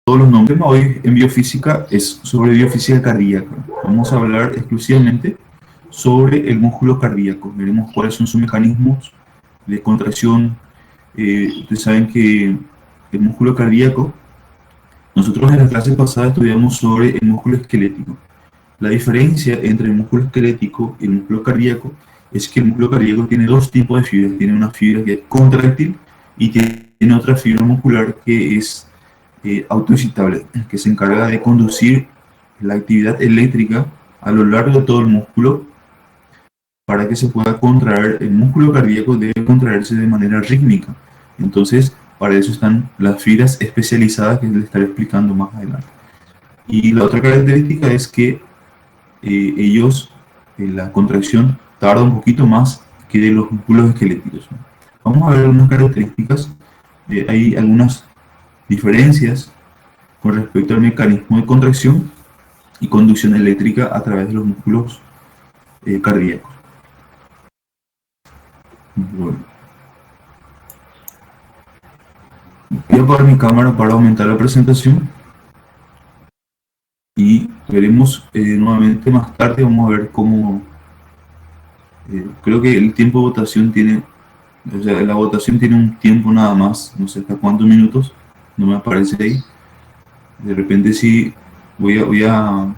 todos los nombres. Hoy en biofísica es sobre biofísica cardíaca. Vamos a hablar exclusivamente sobre el músculo cardíaco. Veremos cuáles son sus mecanismos de contracción. Ustedes saben que el músculo cardíaco, nosotros en la clase pasada estudiamos sobre el músculo esquelético. La diferencia entre el músculo esquelético y el músculo cardíaco es que el músculo cardíaco tiene dos tipos de fibras. Tiene una fibra que es contráctil y tiene otra fibra muscular que es autoexcitable, que se encarga de conducir la actividad eléctrica a lo largo de todo el músculo para que se pueda contraer. El músculo cardíaco debe contraerse de manera rítmica. Entonces, para eso están las fibras especializadas que les estaré explicando más adelante. Y la otra característica es que la contracción tarda un poquito más que de los músculos esqueléticos. Vamos a ver algunas características. Hay algunas diferencias con respecto al mecanismo de contracción y conducción eléctrica a través de los músculos cardíacos. Bueno. Voy a apagar mi cámara para aumentar la presentación y veremos nuevamente más tarde. Vamos a ver cómo creo que el tiempo de votación tiene, o sea, la votación tiene un tiempo nada más, no sé hasta cuántos minutos, no me aparece ahí. De repente sí voy a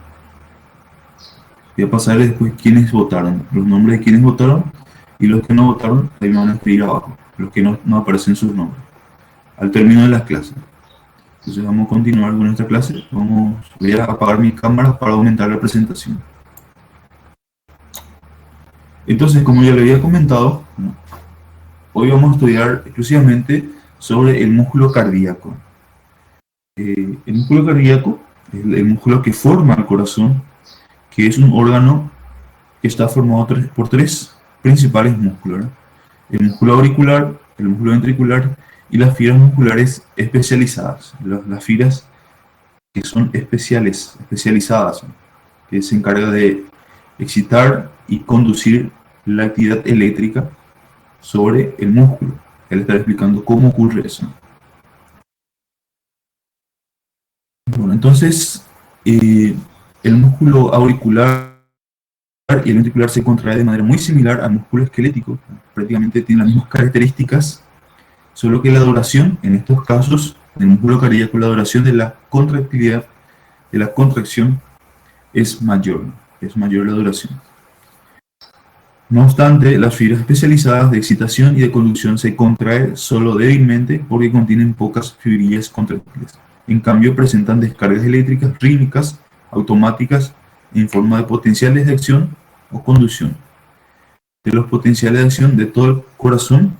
pasarles después quiénes votaron, los nombres de quienes votaron, y los que no votaron, ahí me van a escribir abajo, los que no aparecen sus nombres, al término de las clases. Entonces vamos a continuar con esta clase. Voy a apagar mi cámara para aumentar la presentación. Entonces, como ya le había comentado, hoy vamos a estudiar exclusivamente sobre el músculo cardíaco. El músculo cardíaco es el músculo que forma el corazón, que es un órgano que está formado por tres principales músculos, ¿no? El músculo auricular, el músculo ventricular y las fibras musculares especializadas. Las fibras que son especializadas, ¿no? Que se encarga de excitar y conducir la actividad eléctrica sobre el músculo. Él está explicando cómo ocurre eso. Bueno, entonces, el músculo auricular y el ventricular se contrae de manera muy similar al músculo esquelético. Prácticamente tienen las mismas características, solo que la duración, en estos casos, del músculo cardíaco, la duración de la contractilidad, de la contracción, es mayor la duración. No obstante, las fibras especializadas de excitación y de conducción se contraen solo débilmente porque contienen pocas fibrillas contráctiles. En cambio, presentan descargas eléctricas rítmicas, automáticas, en forma de potenciales de acción o conducción de los potenciales de acción de todo el corazón,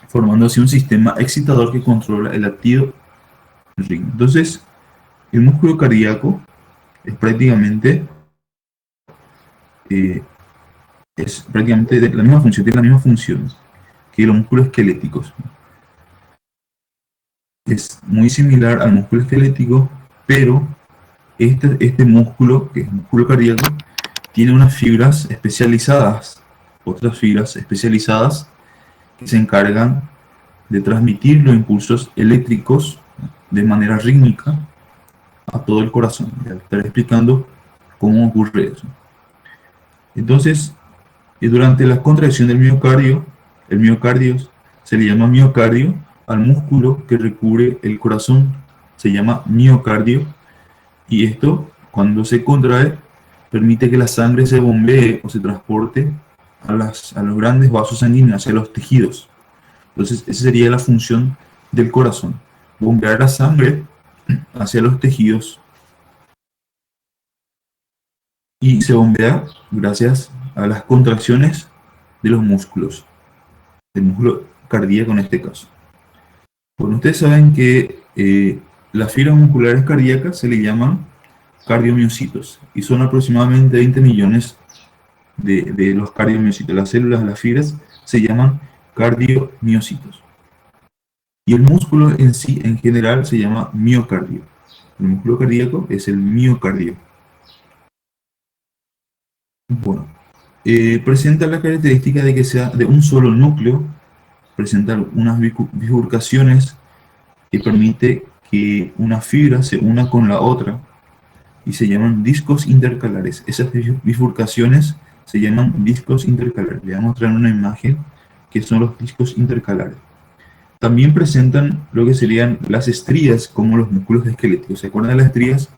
formando así un sistema excitador que controla el latido del ritmo. Entonces, el músculo cardíaco es prácticamente de la misma función, tiene la misma función que los músculos esqueléticos. Es muy similar al músculo esquelético, pero este músculo, que es el músculo cardíaco, tiene unas fibras especializadas, otras fibras especializadas que se encargan de transmitir los impulsos eléctricos de manera rítmica a todo el corazón. Ya estaré explicando cómo ocurre eso. Entonces, durante la contracción del miocardio, el miocardio se le llama miocardio al músculo que recubre el corazón, se llama miocardio, y esto, cuando se contrae, permite que la sangre se bombee o se transporte a los grandes vasos sanguíneos, hacia los tejidos. Entonces, esa sería la función del corazón, bombear la sangre hacia los tejidos, y se bombea gracias a las contracciones de los músculos, del músculo cardíaco en este caso. Bueno, ustedes saben que las fibras musculares cardíacas se le llaman cardiomiocitos y son aproximadamente 20 millones de los cardiomiocitos. Las células de las fibras se llaman cardiomiocitos. Y el músculo en sí, en general, se llama miocardio. El músculo cardíaco es el miocardio. Bueno, presenta la característica de que sea de un solo núcleo, presenta unas bifurcaciones que permite que una fibra se una con la otra y se llaman discos intercalares. Esas bifurcaciones se llaman discos intercalares. Le voy a mostrar una imagen que son los discos intercalares. También presentan lo que serían las estrías como los músculos esqueléticos. ¿Se acuerdan de las estrías?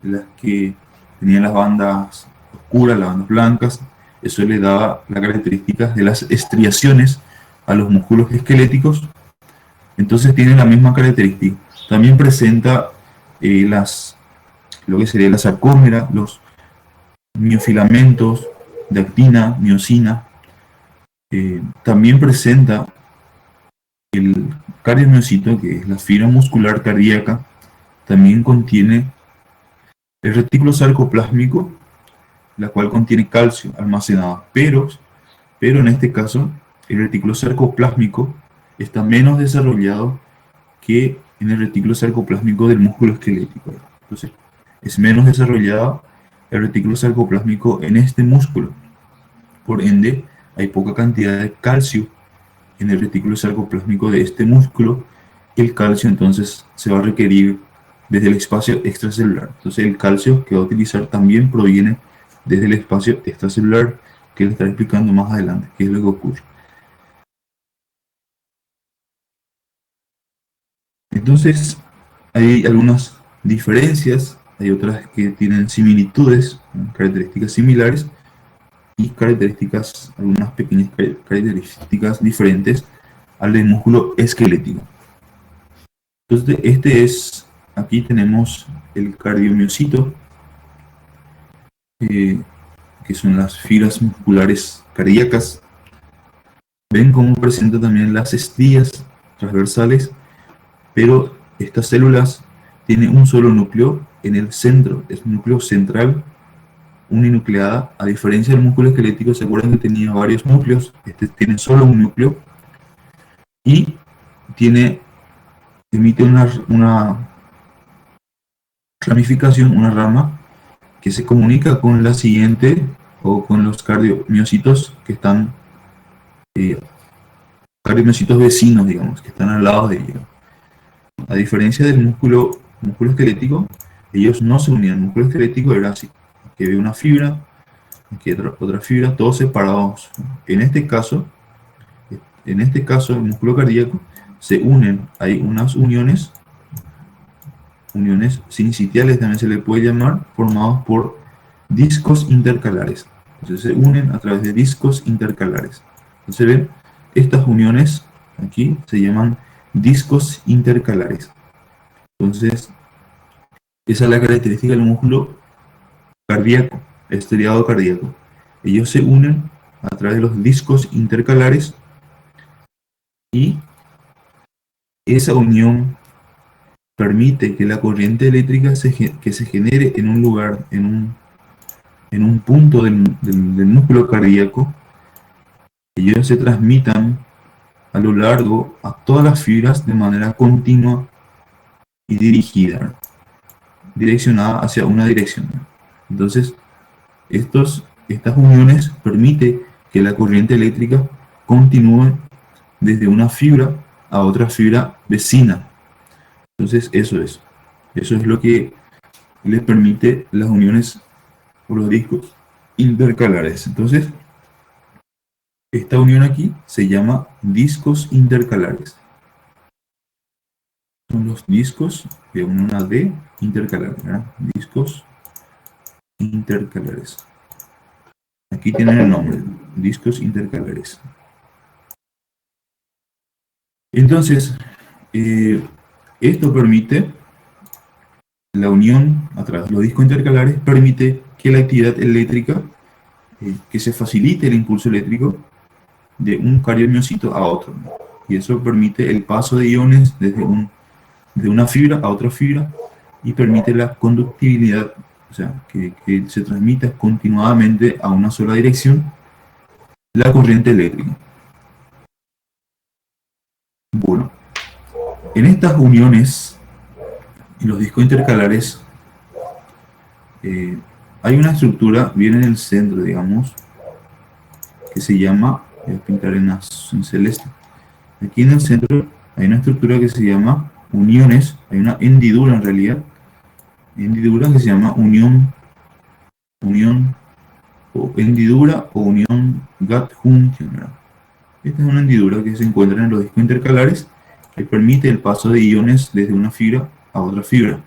Las que tenían las bandas oscuras, las bandas blancas. Eso le daba las características de las estriaciones a los músculos esqueléticos. Entonces tienen la misma característica. También presenta lo que sería la sarcómera, los miofilamentos de actina, miosina. También presenta el cardiomiocito, que es la fibra muscular cardíaca. También contiene el retículo sarcoplásmico, la cual contiene calcio almacenado, pero en este caso el retículo sarcoplásmico está menos desarrollado que en el retículo sarcoplásmico del músculo esquelético. Entonces, es menos desarrollado el retículo sarcoplásmico en este músculo. Por ende, hay poca cantidad de calcio en el retículo sarcoplásmico de este músculo. El calcio entonces se va a requerir desde el espacio extracelular. Entonces el calcio que va a utilizar también proviene desde el espacio extracelular, que le estaré explicando más adelante qué es lo que ocurre. Entonces hay algunas diferencias, hay otras que tienen similitudes, características similares, y características, algunas pequeñas características diferentes al del músculo esquelético. Entonces aquí tenemos el cardiomiocito, que son las fibras musculares cardíacas. Ven cómo presenta también las estrías transversales, pero estas células tienen un solo núcleo en el centro, es un núcleo central, uninucleada, a diferencia del músculo esquelético. Se acuerdan que tenía varios núcleos, este tiene solo un núcleo y emite una ramificación, una rama que se comunica con la siguiente o con los cardiomiocitos que están, cardiomiocitos vecinos, digamos, que están al lado de ellos. A diferencia del músculo esquelético, ellos no se unían. El músculo esquelético era así, que ve una fibra, aquí otra fibra, todos separados. En este caso, el músculo cardíaco se unen, hay unas uniones sincitiales, también se le puede llamar, formados por discos intercalares. Entonces se unen a través de discos intercalares. Entonces ven, estas uniones aquí se llaman discos intercalares. Entonces, esa es la característica del músculo cardíaco, estriado cardíaco. Ellos se unen a través de los discos intercalares y esa unión permite que la corriente eléctrica que se genere en un lugar, en un punto del músculo cardíaco, ellos se transmitan a lo largo a todas las fibras de manera continua y dirigida, direccionada hacia una dirección. Entonces, estas uniones permiten que la corriente eléctrica continúe desde una fibra a otra fibra vecina. Entonces, eso es lo que les permite las uniones o los discos intercalares. Entonces, esta unión aquí se llama discos intercalares. Son los discos de una D intercalar, ¿verdad? Discos intercalares. Aquí tienen el nombre, discos intercalares. Entonces, esto permite, la unión a través de los discos intercalares permite que la actividad eléctrica, que se facilite el impulso eléctrico de un cardiomiocito a otro, ¿no? Y eso permite el paso de iones desde una fibra a otra fibra y permite la conductibilidad, o sea, que se transmita continuadamente a una sola dirección la corriente eléctrica. Bueno, en estas uniones y los discos intercalares hay una estructura bien en el centro, digamos, que se llama, voy a pintar en celeste. Aquí en el centro hay una estructura que se llama uniones, hay una hendidura en realidad, hendidura que se llama unión o hendidura o unión gut junction, ¿verdad? Esta es una hendidura que se encuentra en los discos intercalares que permite el paso de iones desde una fibra a otra fibra.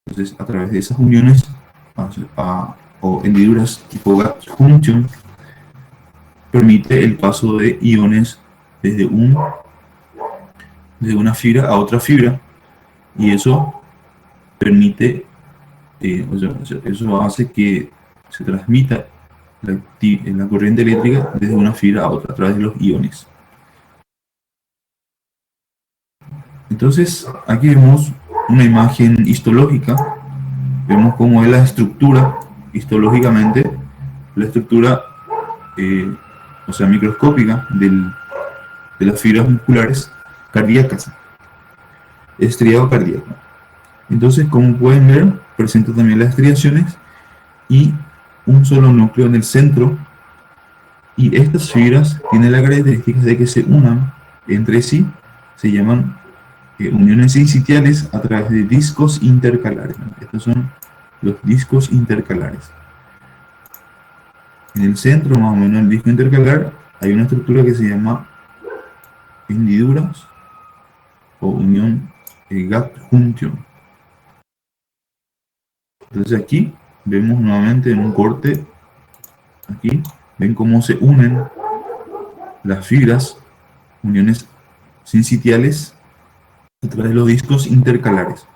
Entonces, a través de esas uniones o hendiduras tipo gut junction, permite el paso de iones desde una fibra a otra fibra, y eso permite, eso hace que se transmita la corriente eléctrica desde una fibra a otra a través de los iones. Entonces, aquí vemos una imagen histológica, vemos cómo es la estructura histológicamente, la estructura microscópica de las fibras musculares cardíacas, estriado cardíaco. Entonces, como pueden ver, presenta también las estriaciones y un solo núcleo en el centro, y estas fibras tienen la característica de que se unan entre sí, se llaman uniones sincitiales a través de discos intercalares. Estos son los discos intercalares. En el centro, más o menos, del disco intercalar, hay una estructura que se llama hendiduras o unión gut junction. Entonces aquí vemos nuevamente en un corte, aquí ven cómo se unen las fibras, uniones sincitiales a través de los discos intercalares.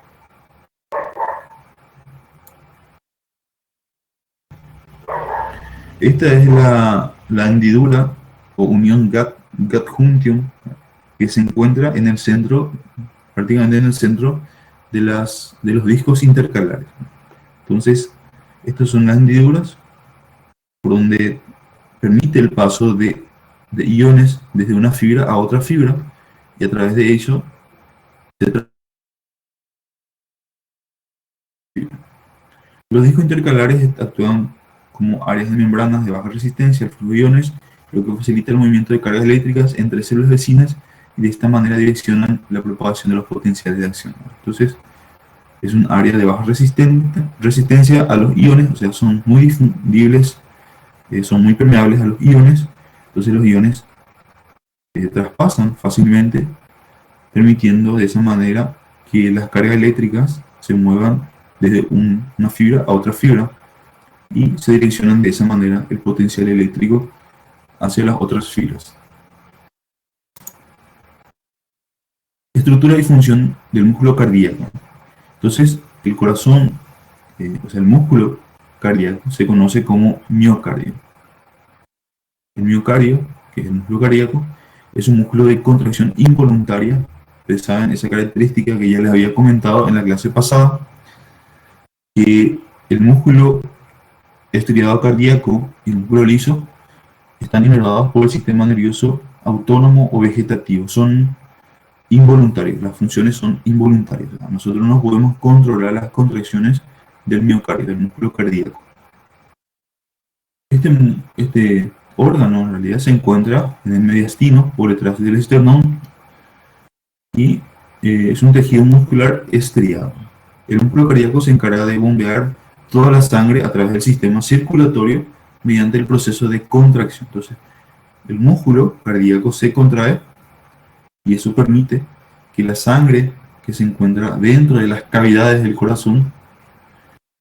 Esta es la hendidura o unión gut junction que se encuentra en el centro, prácticamente en el centro de los discos intercalares. Entonces, estas son las hendiduras por donde permite el paso de iones desde una fibra a otra fibra, y a través de ello los discos intercalares actúan como áreas de membranas de baja resistencia al flujo de iones, lo que facilita el movimiento de cargas eléctricas entre células vecinas, y de esta manera direccionan la propagación de los potenciales de acción. Entonces, es un área de baja resistencia a los iones, o sea, son muy difundibles, son muy permeables a los iones. Entonces los iones traspasan fácilmente, permitiendo de esa manera que las cargas eléctricas se muevan desde una fibra a otra fibra, y se direccionan de esa manera el potencial eléctrico hacia las otras fibras. Estructura y función del músculo cardíaco. Entonces, el corazón, el músculo cardíaco, se conoce como miocardio. El miocardio, que es el músculo cardíaco, es un músculo de contracción involuntaria. Ustedes saben esa característica que ya les había comentado en la clase pasada, que el músculo estriado cardíaco y el músculo liso están inervados por el sistema nervioso autónomo o vegetativo. Son involuntarios, las funciones son involuntarias. Nosotros no podemos controlar las contracciones del miocardio, del músculo cardíaco. Este órgano en realidad se encuentra en el mediastino, por detrás del esternón, y es un tejido muscular estriado. El músculo cardíaco se encarga de bombear toda la sangre a través del sistema circulatorio mediante el proceso de contracción. Entonces, el músculo cardíaco se contrae, y eso permite que la sangre que se encuentra dentro de las cavidades del corazón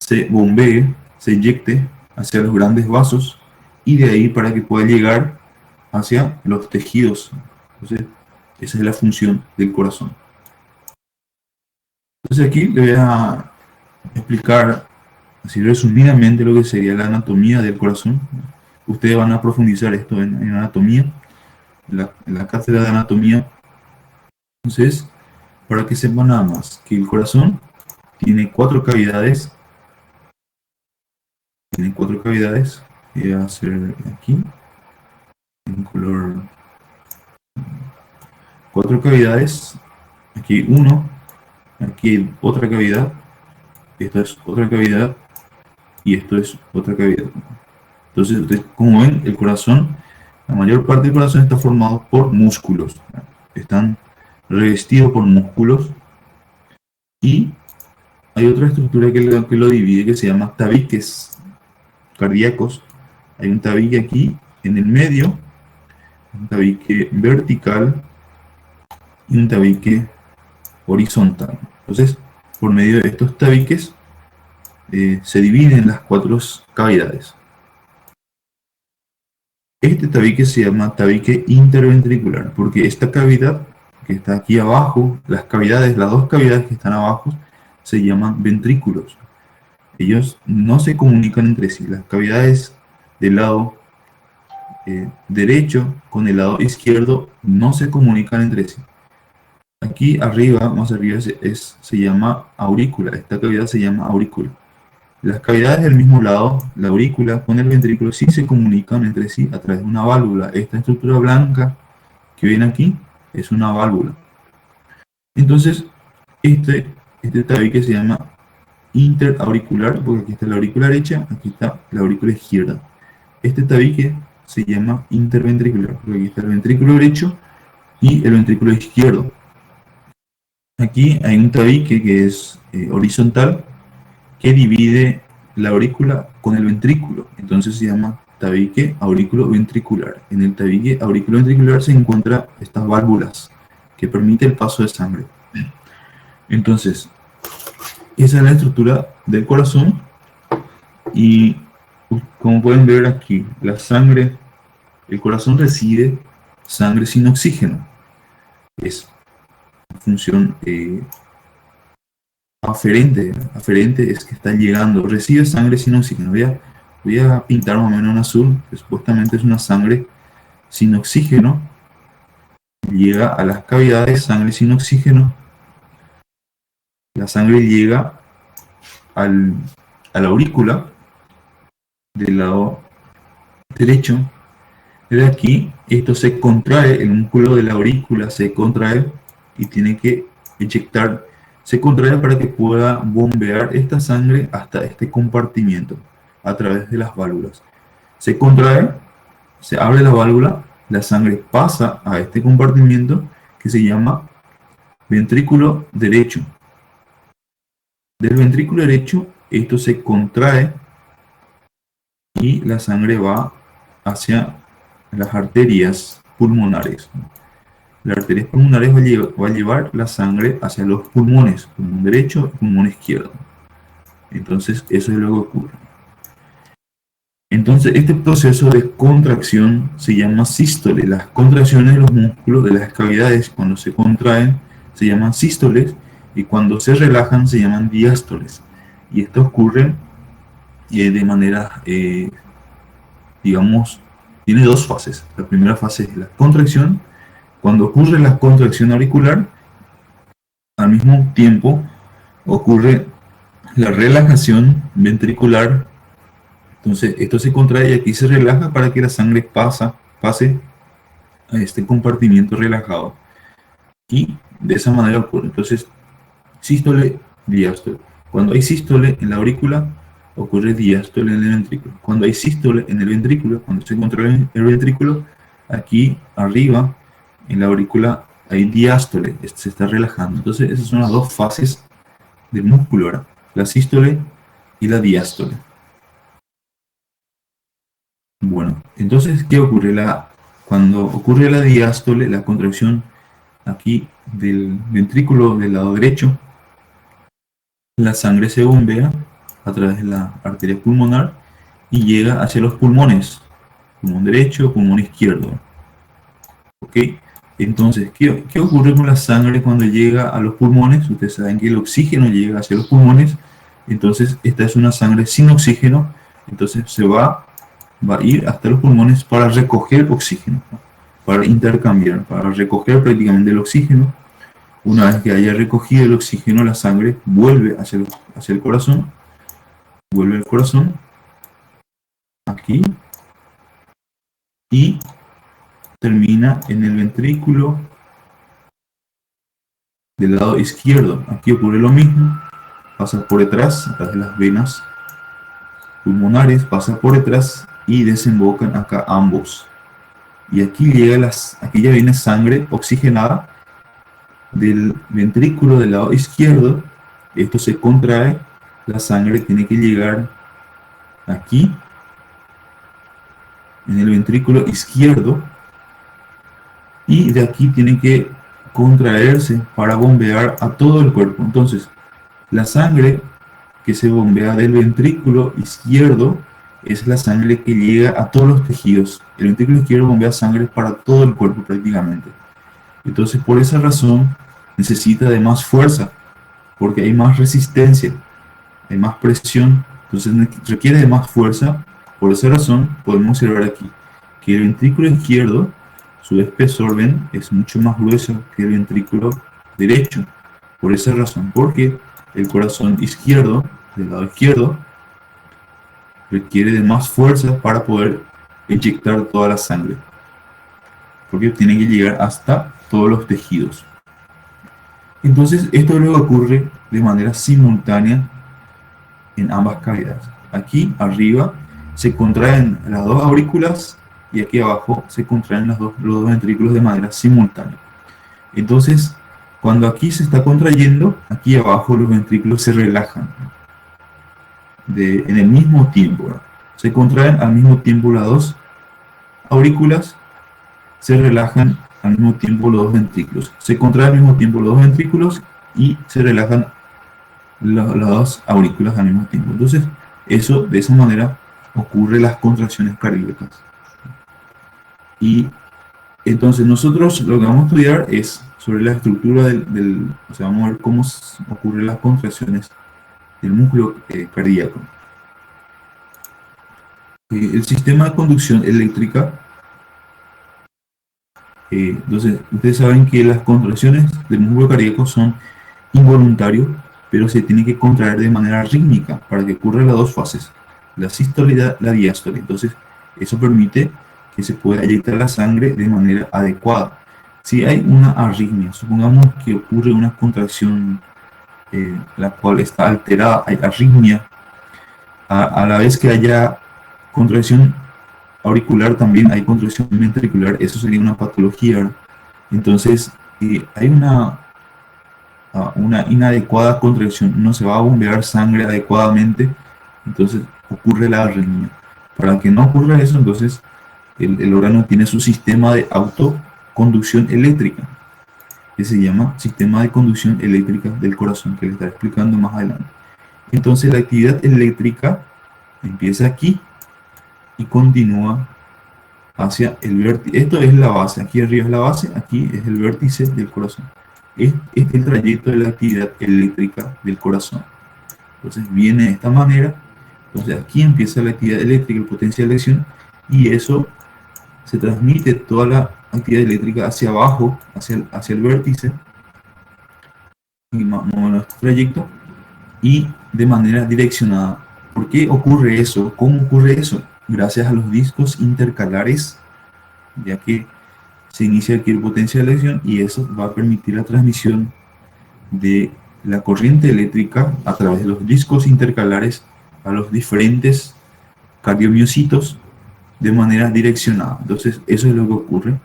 se bombee, se inyecte hacia los grandes vasos, y de ahí para que pueda llegar hacia los tejidos. Entonces, esa es la función del corazón. Entonces aquí le voy a explicar así resumidamente lo que sería la anatomía del corazón. Ustedes van a profundizar esto en anatomía, en la cátedra de anatomía. Entonces, para que sepan nada más, que el corazón tiene 4 cavidades. Tiene 4 cavidades. Voy a hacer aquí en color 4 cavidades. Aquí hay 1, aquí hay otra cavidad, esta es otra cavidad, y esto es otra cavidad. Entonces, ustedes, como ven, el corazón, la mayor parte del corazón está formado por músculos. Están revestidos por músculos, Y hay otra estructura que lo divide, que se llama tabiques cardíacos. Hay un tabique aquí en el medio, un tabique vertical y un tabique horizontal. Entonces, por medio de estos tabiques se dividen las cuatro cavidades. Este tabique se llama tabique interventricular, porque esta cavidad que está aquí abajo, las dos cavidades que están abajo, se llaman ventrículos. Ellos no se comunican entre sí. Las cavidades del lado derecho con el lado izquierdo no se comunican entre sí. Aquí arriba, más arriba, se llama aurícula. Esta cavidad se llama aurícula. Las cavidades del mismo lado, la aurícula con el ventrículo, sí se comunican entre sí a través de una válvula. Esta estructura blanca que ven aquí es una válvula. Entonces, este tabique se llama interauricular, porque aquí está la aurícula derecha, aquí está la aurícula izquierda. Este tabique se llama interventricular, porque aquí está el ventrículo derecho y el ventrículo izquierdo. Aquí hay un tabique que es horizontal, que divide la aurícula con el ventrículo. Entonces se llama tabique aurículo-ventricular. En el tabique aurículo-ventricular se encuentran estas válvulas que permiten el paso de sangre. Entonces, esa es la estructura del corazón y como pueden ver aquí, la sangre, el corazón recibe sangre sin oxígeno. Es función aferente. Aferente es que está llegando, recibe sangre sin oxígeno. Voy a pintar más o menos en azul, que supuestamente es una sangre sin oxígeno. Llega a las cavidades, sangre sin oxígeno. La sangre llega a la aurícula del lado derecho. De aquí, esto se contrae, el músculo de la aurícula se contrae y tiene que inyectar, se contrae para que pueda bombear esta sangre hasta este compartimiento a través de las válvulas. Se contrae, se abre la válvula, la sangre pasa a este compartimiento que se llama ventrículo derecho. Del ventrículo derecho, esto se contrae y la sangre va hacia las arterias pulmonares. Las arterias pulmonares va a llevar la sangre hacia los pulmones, pulmón derecho y pulmón izquierdo. Entonces, eso es lo que ocurre. Entonces, este proceso de contracción se llama sístole. Las contracciones de los músculos de las cavidades, cuando se contraen, se llaman sístoles, y cuando se relajan, se llaman diástoles. Y esto ocurre de manera, digamos, tiene dos fases. La primera fase es la contracción. Cuando ocurre la contracción auricular, al mismo tiempo ocurre la relajación ventricular. Entonces esto se contrae y aquí se relaja para que la sangre pase a este compartimiento relajado. Y de esa manera ocurre. Entonces, sístole, diástole. Cuando hay sístole en la aurícula, ocurre diástole en el ventrículo. Cuando hay sístole en el ventrículo, cuando se contrae el ventrículo, aquí arriba en la aurícula hay diástole, se está relajando. Entonces esas son las dos fases del músculo, ¿verdad? La sístole y la diástole. Bueno, entonces, ¿qué ocurre? Cuando ocurre la diástole, la contracción aquí del ventrículo del lado derecho, la sangre se bombea a través de la arteria pulmonar y llega hacia los pulmones, pulmón derecho, pulmón izquierdo. ¿Ok? Entonces, ¿qué ocurre con la sangre cuando llega a los pulmones? Ustedes saben que el oxígeno llega hacia los pulmones, entonces esta es una sangre sin oxígeno, entonces se va a ir hasta los pulmones para recoger oxígeno, ¿no? Para intercambiar, para recoger prácticamente el oxígeno. Una vez que haya recogido el oxígeno, la sangre vuelve hacia el corazón, vuelve al corazón, aquí, y termina en el ventrículo del lado izquierdo. Aquí ocurre lo mismo, pasa por detrás, a través de las venas pulmonares, pasa por detrás y desembocan acá ambos. Y aquí aquí ya viene sangre oxigenada del ventrículo del lado izquierdo esto se contrae, la sangre tiene que llegar aquí, en el ventrículo izquierdo, y de aquí tiene que contraerse para bombear a todo el cuerpo. Entonces, la sangre que se bombea del ventrículo izquierdo es la sangre que llega a todos los tejidos. El ventrículo izquierdo bombea sangre para todo el cuerpo prácticamente. Entonces, por esa razón, necesita de más fuerza, porque hay más resistencia, hay más presión, entonces requiere de más fuerza. Por esa razón, podemos observar aquí que el ventrículo izquierdo, su espesor, ven, es mucho más grueso que el ventrículo derecho. Por esa razón, porque el corazón izquierdo, del lado izquierdo, requiere de más fuerza para poder inyectar toda la sangre, porque tiene que llegar hasta todos los tejidos. Entonces, esto luego ocurre de manera simultánea en ambas cavidades. Aquí arriba se contraen las dos aurículas y aquí abajo se contraen los dos ventrículos de manera simultánea. Entonces, cuando aquí se está contrayendo, aquí abajo los ventrículos se relajan en el mismo tiempo, ¿verdad? Se contraen al mismo tiempo las dos aurículas, se relajan al mismo tiempo los dos ventrículos. Se contraen al mismo tiempo los dos ventrículos y se relajan las dos aurículas al mismo tiempo. Entonces, de esa manera ocurre las contracciones cardíacas. Y entonces nosotros lo que vamos a estudiar es sobre la estructura o sea, vamos a ver cómo ocurren las contracciones del músculo cardíaco. El sistema de conducción eléctrica, entonces ustedes saben que las contracciones del músculo cardíaco son involuntarios, pero se tiene que contraer de manera rítmica para que ocurran las dos fases, la sístole y la diástole. Entonces, eso permite que se pueda inyectar la sangre de manera adecuada. Si hay una arritmia, supongamos que ocurre una contracción la cual está alterada, hay arritmia, a la vez que haya contracción auricular, también hay contracción ventricular, eso sería una patología, ¿verdad? Entonces, hay una inadecuada contracción, no se va a bombear sangre adecuadamente, entonces ocurre la arritmia. Para que no ocurra eso, entonces el órgano tiene su sistema de autoconducción eléctrica, que se llama sistema de conducción eléctrica del corazón, que les estaré explicando más adelante. Entonces la actividad eléctrica empieza aquí y continúa hacia el vértice. Esto es la base, aquí arriba es la base, aquí es el vértice del corazón. Este es el trayecto de la actividad eléctrica del corazón. Entonces viene de esta manera, entonces aquí empieza la actividad eléctrica, el potencial de acción, y eso se transmite toda la actividad eléctrica hacia abajo, hacia el vértice, y más o menos este trayecto, y de manera direccionada. ¿Por qué ocurre eso? ¿Cómo ocurre eso? Gracias a los discos intercalares, ya que se inicia aquí el potencial de acción y eso va a permitir la transmisión de la corriente eléctrica a través de los discos intercalares a los diferentes cardiomiocitos de manera direccionada. Entonces, eso es lo que ocurre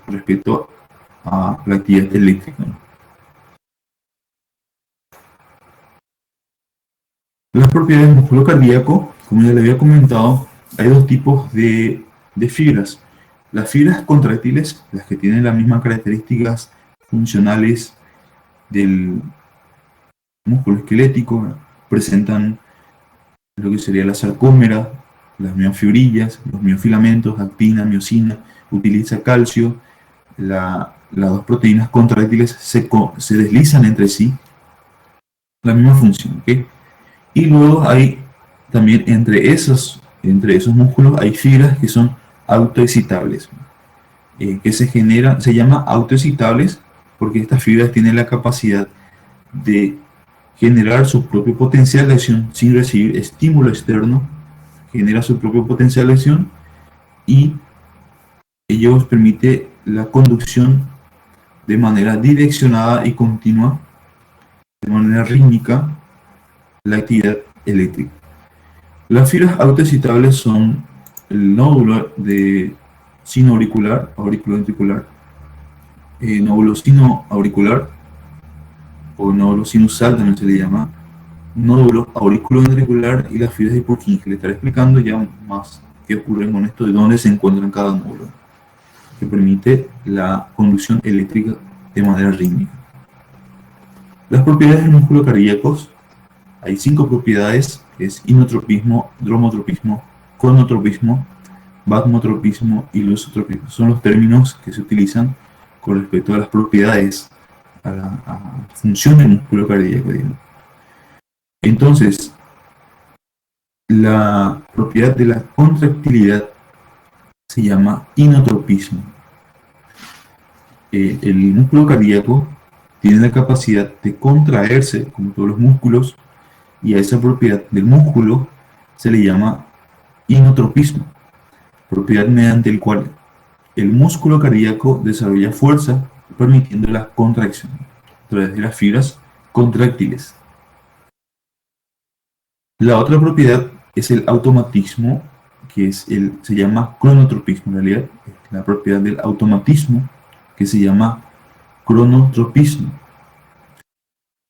respecto a la actividad eléctrica. Las propiedades del músculo cardíaco, como ya le había comentado, hay dos tipos de fibras. Las fibras contráctiles, las que tienen las mismas características funcionales del músculo esquelético, presentan lo que sería la sarcómera, las miofibrillas, los miofilamentos, actina, miosina, utiliza calcio. Las dos proteínas contráctiles se deslizan entre sí, la misma función, ¿ok? Y luego hay también entre esos músculos hay fibras que son autoexcitables, que se llama autoexcitables porque estas fibras tienen la capacidad de generar su propio potencial de acción sin recibir estímulo externo, genera su propio potencial de acción y ello permite la conducción de manera direccionada y continua, de manera rítmica, la actividad eléctrica. Las fibras autoexcitables son el nódulo de sino auricular, auriculoventricular, nódulo sino auricular, o nódulo sinusal también se le llama, nódulo auriculoventricular y las fibras de Purkinje. Le estaré explicando ya más qué ocurre con esto, de dónde se encuentra en cada nódulo, que permite la conducción eléctrica de manera rítmica. Las propiedades del músculo cardíaco: hay 5 propiedades, que es inotropismo, dromotropismo, cronotropismo, vagotropismo y lusotropismo. Son los términos que se utilizan con respecto a las propiedades, a la función del músculo cardíaco, digamos. Entonces, la propiedad de la contractilidad se llama inotropismo. El músculo cardíaco tiene la capacidad de contraerse, como todos los músculos, y a esa propiedad del músculo se le llama inotropismo, propiedad mediante el cual el músculo cardíaco desarrolla fuerza, permitiendo la contracción a través de las fibras contráctiles. La otra propiedad es el automatismo, que se llama cronotropismo. En realidad, es la propiedad del automatismo, que se llama cronotropismo.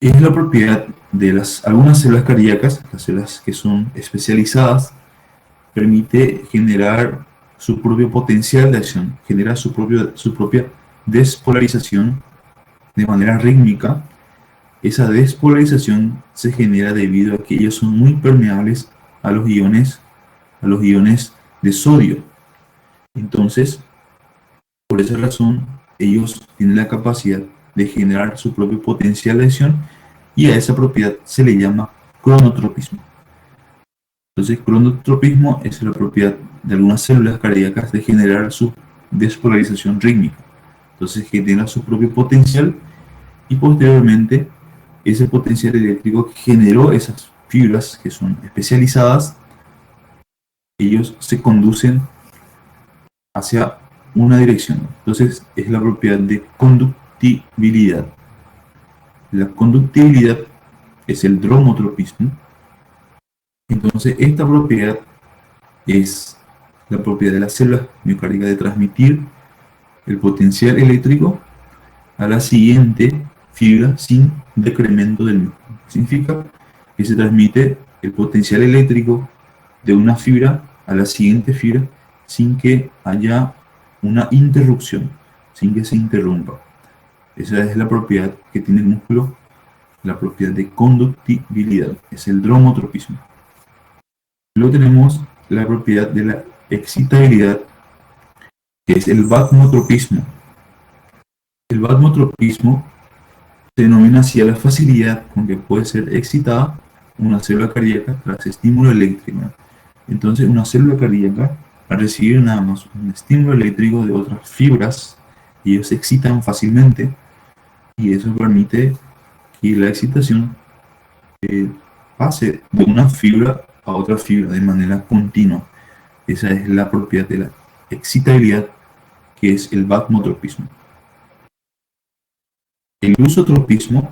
Es la propiedad de algunas células cardíacas, las células que son especializadas, permite generar su propio potencial de acción, genera su propia despolarización de manera rítmica. Esa despolarización se genera debido a que ellos son muy permeables a los iones de sodio. Entonces, por esa razón, ellos tienen la capacidad de generar su propio potencial de acción, y a esa propiedad se le llama cronotropismo. Entonces, cronotropismo es la propiedad de algunas células cardíacas de generar su despolarización rítmica. Entonces, genera su propio potencial, y posteriormente ese potencial eléctrico que generó esas fibras que son especializadas, ellos se conducen hacia una dirección. Entonces, es la propiedad de conductibilidad. La conductibilidad es el dromotropismo. Entonces, esta propiedad es la propiedad de las células miocárdicas de transmitir el potencial eléctrico a la siguiente fibra sin decremento del mismo. Significa que se transmite el potencial eléctrico de una fibra a la siguiente fibra sin que haya una interrupción, sin que se interrumpa. Esa es la propiedad que tiene el músculo, la propiedad de conductibilidad, es el dromotropismo. Luego tenemos la propiedad de la excitabilidad, que es el vagotropismo. El vagotropismo se denomina así a la facilidad con que puede ser excitada una célula cardíaca tras estímulo eléctrico. Entonces, una célula cardíaca, al recibir nada más un estímulo eléctrico de otras fibras, ellos se excitan fácilmente, y eso permite que la excitación pase de una fibra a otra fibra de manera continua. Esa es la propiedad de la excitabilidad, que es el vagotropismo. El lusotropismo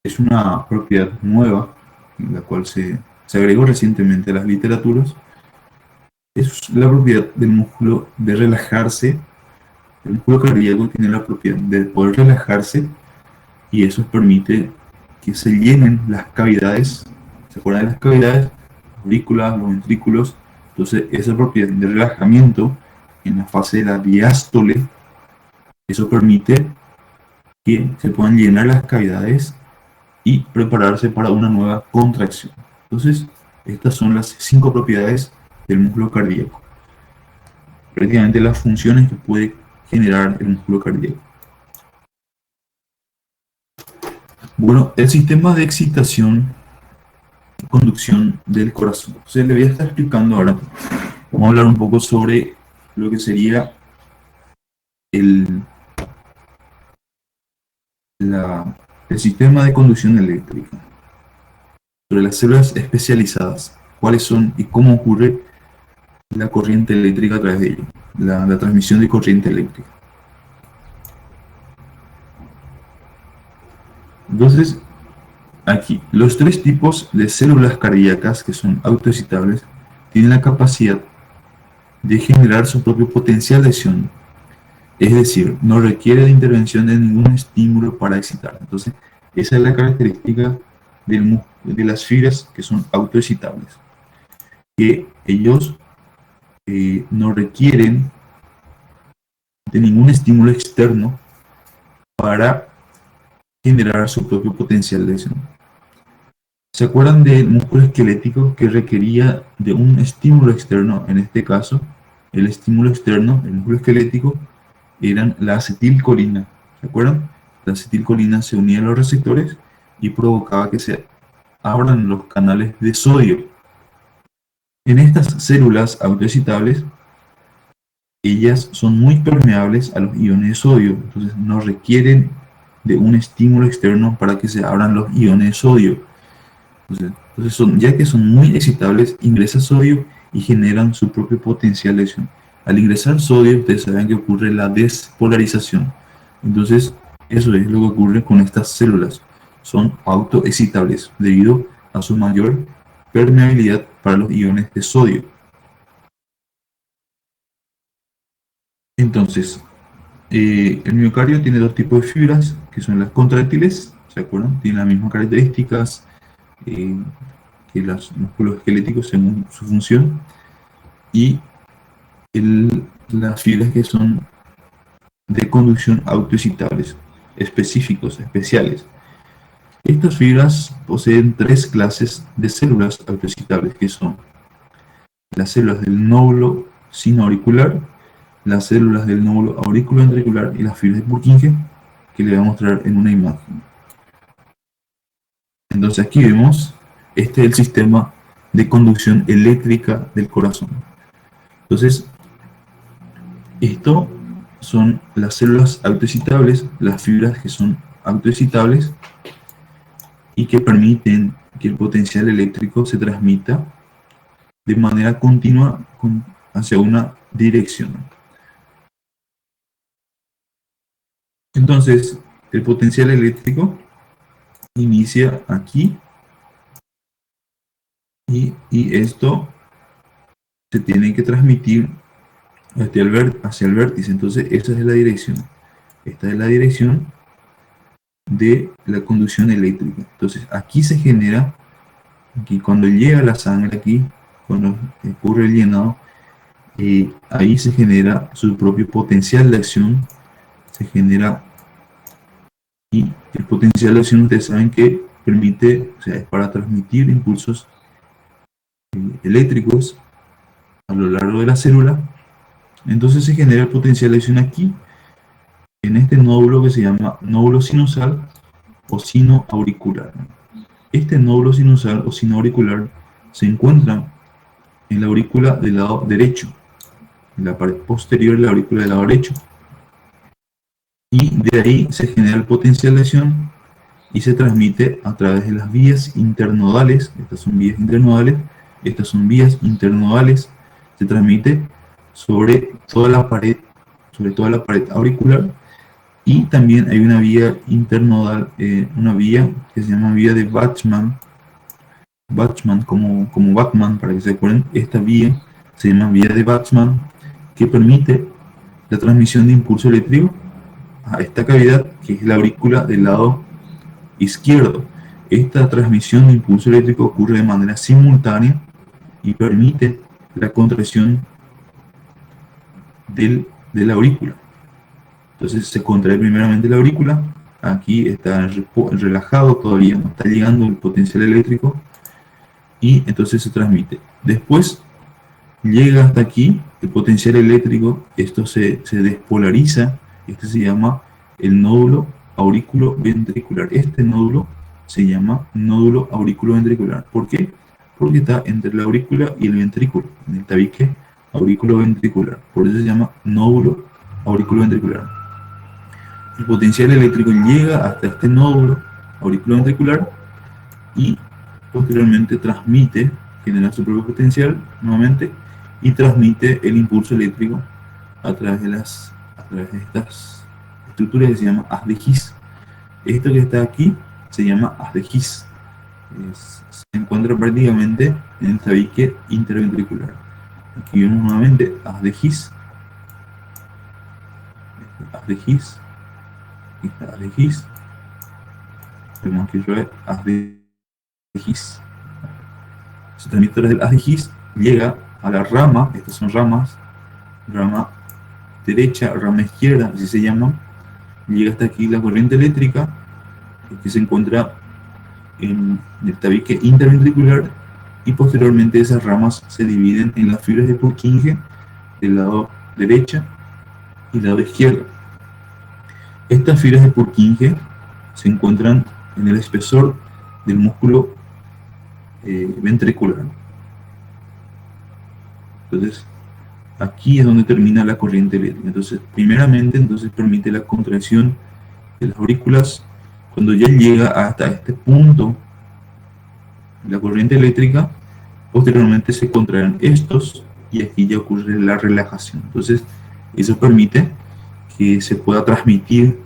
es una propiedad nueva, la cual se agregó recientemente a las literaturas. Es la propiedad del músculo de relajarse. El músculo cardíaco tiene la propiedad de poder relajarse, y eso permite que se llenen las cavidades. ¿Se acuerdan de las cavidades? Aurículas, los ventrículos. Entonces, esa propiedad de relajamiento en la fase de la diástole, eso permite que se puedan llenar las cavidades y prepararse para una nueva contracción. Entonces, estas son las 5 propiedades del músculo cardíaco, prácticamente las funciones que puede generar el músculo cardíaco. Bueno, el sistema de excitación y conducción del corazón. Entonces, le voy a estar explicando ahora. Vamos a hablar un poco sobre lo que sería el sistema de conducción eléctrica, sobre las células especializadas, cuáles son y cómo ocurre la corriente eléctrica a través de ello, la transmisión de corriente eléctrica. Entonces, aquí, los 3 tipos de células cardíacas que son autoexcitables tienen la capacidad de generar su propio potencial de acción. Es decir, no requiere de intervención de ningún estímulo para excitar. Entonces, Esa es la característica de las fibras que son autoexcitables, que ellos no requieren de ningún estímulo externo para generar su propio potencial de lesión. ¿Se acuerdan del músculo esquelético que requería de un estímulo externo? En este caso, el estímulo externo, el músculo esquelético, eran la acetilcolina. ¿Se acuerdan? La acetilcolina se unía a los receptores y provocaba que se abran los canales de sodio. En estas células autoexcitables, ellas son muy permeables a los iones de sodio, entonces no requieren de un estímulo externo para que se abran los iones de sodio. Entonces ya que son muy excitables, ingresa sodio y generan su propio potencial de lesión. Al ingresar sodio, ustedes saben que ocurre la despolarización. Entonces, eso es lo que ocurre con estas células. Son autoexcitables debido a su mayor permeabilidad para los iones de sodio. Entonces, el miocardio tiene dos tipos de fibras, que son las contráctiles, ¿se acuerdan? Tienen las mismas características eh, que los músculos esqueléticos según su función, y las fibras que son de conducción autoexcitables, específicos, especiales. Estas fibras poseen tres clases de células autoexcitables, que son las células del nódulo sinoauricular, las células del nódulo auriculoventricular y las fibras de Purkinje, que le voy a mostrar en una imagen. Entonces aquí vemos, este es el sistema de conducción eléctrica del corazón. Entonces, esto son las células autoexcitables, las fibras que son autoexcitables y que permiten que el potencial eléctrico se transmita de manera continua hacia una dirección. Entonces, el potencial eléctrico inicia aquí y esto se tiene que transmitir hacia el vértice. Entonces, esa es la dirección. Esta es la dirección de la conducción eléctrica. Entonces, aquí se genera, aquí cuando llega la sangre, aquí, cuando ocurre el llenado, ahí se genera su propio potencial de acción, se genera, y el potencial de acción ustedes saben que permite, o sea, es para transmitir impulsos eléctricos a lo largo de la célula. Entonces se genera el potencial de acción aquí, en este nódulo que se llama nódulo sinusal o sinoauricular. Este nódulo sinusal o sinoauricular se encuentra en la aurícula del lado derecho, en la pared posterior de la aurícula del lado derecho. Y de ahí se genera el potencial de acción y se transmite a través de las vías internodales. Estas son vías internodales, estas son vías internodales. Se transmite sobre toda la pared auricular, y también hay una vía internodal, una vía que se llama vía de Bachmann, como Batman, para que se acuerden. Esta vía se llama vía de Bachmann, que permite la transmisión de impulso eléctrico a esta cavidad que es la aurícula del lado izquierdo. Esta transmisión de impulso eléctrico ocurre de manera simultánea y permite la contracción de la aurícula. Entonces se contrae primeramente la aurícula, aquí está relajado, todavía no está llegando el potencial eléctrico, y entonces se transmite. Después llega hasta aquí el potencial eléctrico, esto se despolariza, este se llama el nódulo auriculoventricular. Este nódulo se llama nódulo auriculoventricular. ¿Por qué? Porque está entre la aurícula y el ventrículo, en el tabique auriculoventricular. Por eso se llama nódulo auriculoventricular. El potencial eléctrico llega hasta este nódulo auriculoventricular y posteriormente transmite, genera su propio potencial nuevamente y transmite el impulso eléctrico a través de estas estructuras que se llama haz de His. Esto que está aquí se llama haz de His. Se encuentra prácticamente en el tabique interventricular. Aquí vemos nuevamente haz de His. Haz de Haz de His. Tenemos aquí otra vez haz de His. Se transmite desde el haz de His, llega a la rama, estas son ramas, rama derecha, rama izquierda, así se llaman. Llega hasta aquí la corriente eléctrica que se encuentra en el tabique interventricular, y posteriormente esas ramas se dividen en las fibras de Purkinje del lado derecha y lado izquierdo. Estas fibras de Purkinje se encuentran en el espesor del músculo ventricular. Entonces, aquí es donde termina la corriente eléctrica. Entonces, primeramente, permite la contracción de las aurículas. Cuando ya llega hasta este punto, la corriente eléctrica, posteriormente se contraen estos y aquí ya ocurre la relajación. Entonces, eso permite que se pueda transmitir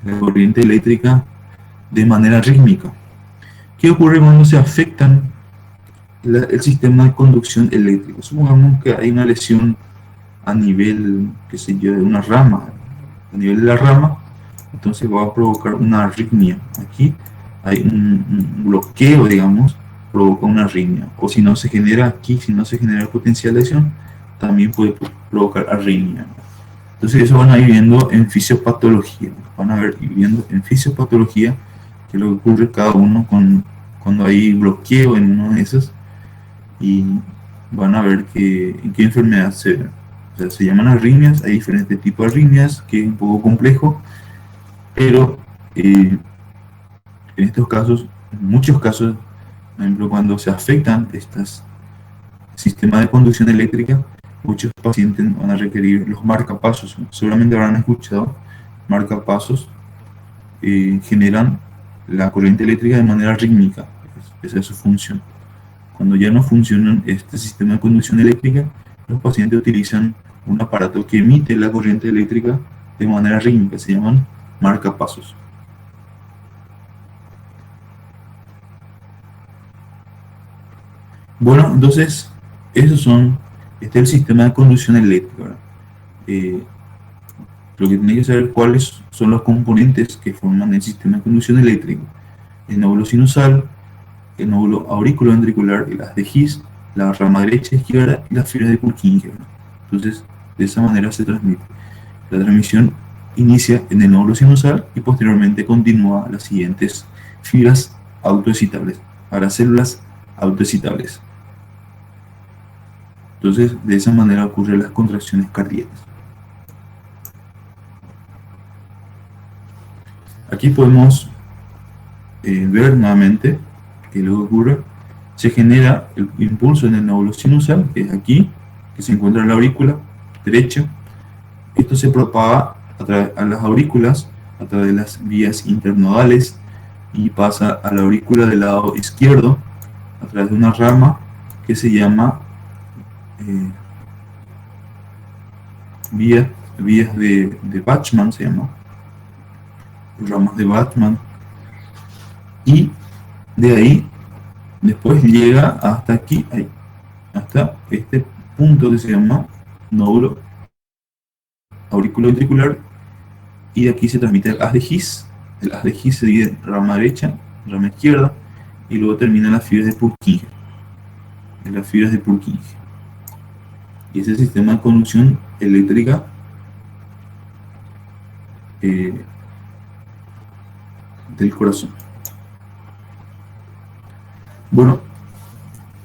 la corriente eléctrica de manera rítmica. ¿Qué ocurre cuando se afectan el sistema de conducción eléctrica? Supongamos que hay una lesión a nivel, qué sé yo, de una rama, a nivel de la rama, entonces va a provocar una arritmia. Aquí hay un bloqueo, digamos, provoca una arritmia. O si no se genera aquí, si no se genera el potencial de lesión, también puede provocar arritmia. Entonces eso van a ir viendo en fisiopatología. Van a ir viendo en fisiopatología qué es lo que ocurre cada uno cuando hay bloqueo en uno de esos, y van a ver en qué enfermedad se llaman arritmias. Hay diferentes tipos de arritmias, que es un poco complejo, pero en estos casos, en muchos casos, por ejemplo, cuando se afectan estos sistemas de conducción eléctrica, muchos pacientes van a requerir los marcapasos. Seguramente habrán escuchado marcapasos, generan la corriente eléctrica de manera rítmica. Esa es su función. Cuando ya no funciona este sistema de conducción eléctrica, los pacientes utilizan un aparato que emite la corriente eléctrica de manera rítmica, se llaman marcapasos. Bueno, entonces, este es el sistema de conducción eléctrica. Lo que tiene que saber cuáles son los componentes que forman el sistema de conducción eléctrica: el nódulo sinusal, el nódulo auriculoventricular, el haz de His, la rama derecha, izquierda y las fibras de Purkinje. Entonces, de esa manera se transmite. La transmisión inicia en el nódulo sinusal y posteriormente continúa a las siguientes fibras autoexcitables, a las células autoexcitables. Entonces, de esa manera ocurren las contracciones cardíacas. Aquí podemos ver nuevamente que lo que ocurre: se genera el impulso en el nódulo sinusal, que es aquí, que se encuentra en la aurícula derecha. Esto se propaga a las aurículas a través de las vías internodales y pasa a la aurícula del lado izquierdo a través de una rama que se llama vías de Bachmann, se llama ramas de Bachmann, y de ahí después llega hasta aquí, hasta este punto que se llama nódulo auriculoventricular, y de aquí se transmite el haz de His. El haz de His se divide en rama derecha, rama izquierda, y luego termina en las fibras de Purkinje. En las fibras de Purkinje. Y ese sistema de conducción eléctrica del corazón. Bueno,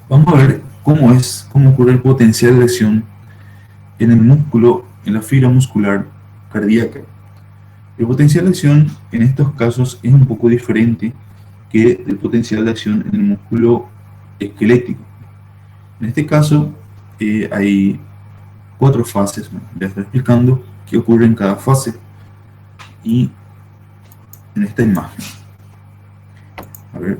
vamos a ver cómo ocurre el potencial de lesión en el músculo, en la fibra muscular cardíaca. El potencial de acción en estos casos es un poco diferente que el potencial de acción en el músculo esquelético. En este caso hay 4 fases. Ya estoy explicando qué ocurre en cada fase. Y en esta imagen, a ver,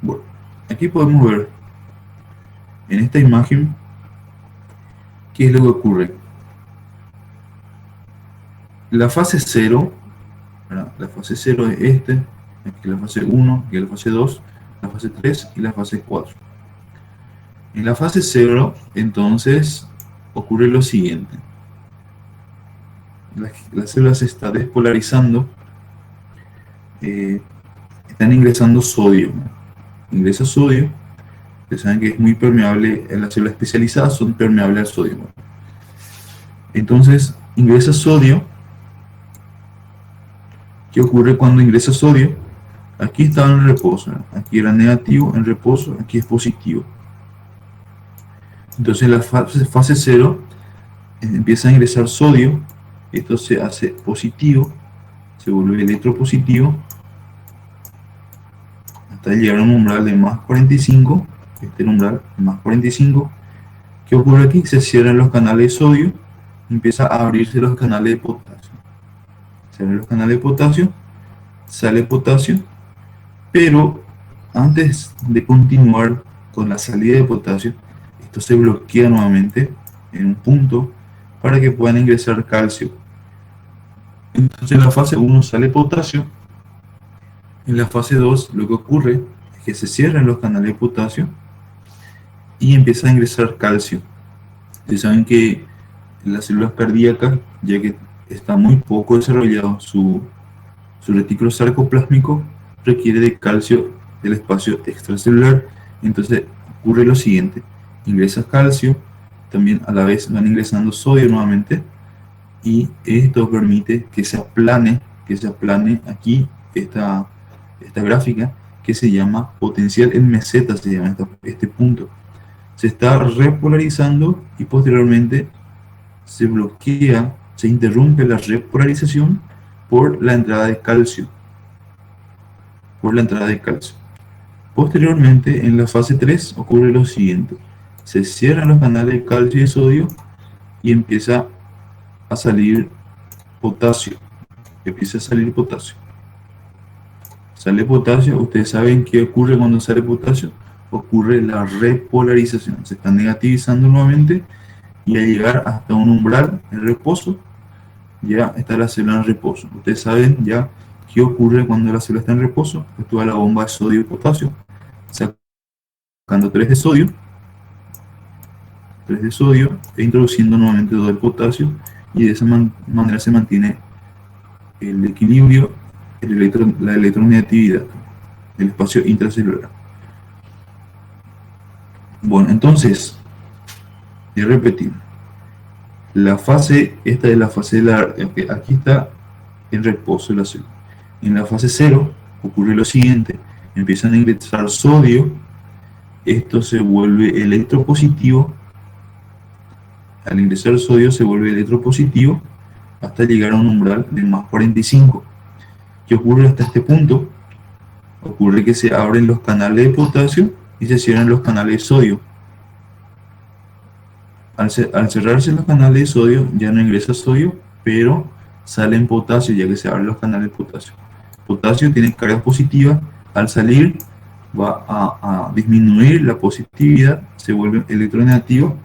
bueno, aquí podemos ver en esta imagen qué es lo que ocurre. La fase 0, la fase 0 es aquí la fase 1, aquí la fase 2, la fase 3 y la fase 4. En la fase 0, entonces, ocurre lo siguiente. La célula se está despolarizando están ingresando sodio. Ingresa sodio. Ustedes saben que es muy permeable, en las células especializadas son permeables al sodio. Entonces, ingresa sodio. ¿Qué ocurre cuando ingresa sodio? Aquí estaba en reposo, aquí era negativo en reposo, aquí es positivo. Entonces, en la fase 0 empieza a ingresar sodio, esto se hace positivo, se vuelve electropositivo, hasta llegar a un umbral de más 45, este umbral más 45. ¿Qué ocurre aquí? Se cierran los canales de sodio, empieza a abrirse los canales de potasio. Se abren los canales de potasio, sale potasio, pero antes de continuar con la salida de potasio, esto se bloquea nuevamente en un punto para que puedan ingresar calcio. Entonces en la fase 1 sale potasio, en la fase 2 lo que ocurre es que se cierran los canales de potasio y empieza a ingresar calcio. Ustedes saben que en las células cardíacas, ya que está muy poco desarrollado su retículo sarcoplásmico, requiere de calcio del espacio extracelular. Entonces ocurre lo siguiente: ingresa calcio, también a la vez van ingresando sodio nuevamente, y esto permite que se aplane aquí esta gráfica, que se llama potencial en meseta, se llama este punto. Se está repolarizando y posteriormente se bloquea, se interrumpe la repolarización por la entrada de calcio. Posteriormente, en la fase 3 ocurre lo siguiente: se cierran los canales de calcio y sodio y empieza a salir potasio. Sale potasio. Ustedes saben qué ocurre cuando sale potasio. Ocurre la repolarización. Se está negativizando nuevamente y al llegar hasta un umbral en reposo, ya está la célula en reposo. Ustedes saben ya qué ocurre cuando la célula está en reposo. Actúa la bomba de sodio y potasio, sacando 3 de sodio e introduciendo nuevamente 2 de potasio, y de esa manera se mantiene el equilibrio, la electronegatividad del espacio intracelular. Bueno, entonces, y repetir, esta es la fase de aquí está en reposo de la célula. En la fase 0 ocurre lo siguiente: empiezan a ingresar sodio, esto se vuelve electropositivo. Al ingresar sodio se vuelve electropositivo hasta llegar a un umbral de más 45. ¿Qué ocurre hasta este punto? Ocurre que se abren los canales de potasio y se cierran los canales de sodio. Al cerrarse los canales de sodio ya no ingresa sodio, pero sale en potasio, ya que se abren los canales de potasio. Potasio tiene carga positiva, al salir va a disminuir la positividad, se vuelve electronegativo,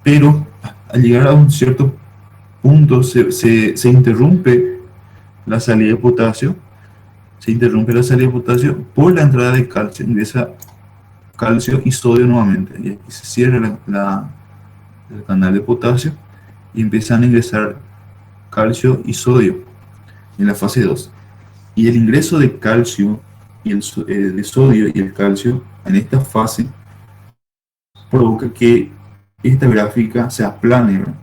pero al llegar a un cierto punto se interrumpe la salida de potasio, por la entrada de calcio. Ingresa calcio y sodio nuevamente, y aquí se cierra el canal de potasio y empiezan a ingresar calcio y sodio en la fase 2. Y el ingreso de calcio y de sodio y el calcio en esta fase provoca que esta gráfica se aplane, ¿verdad?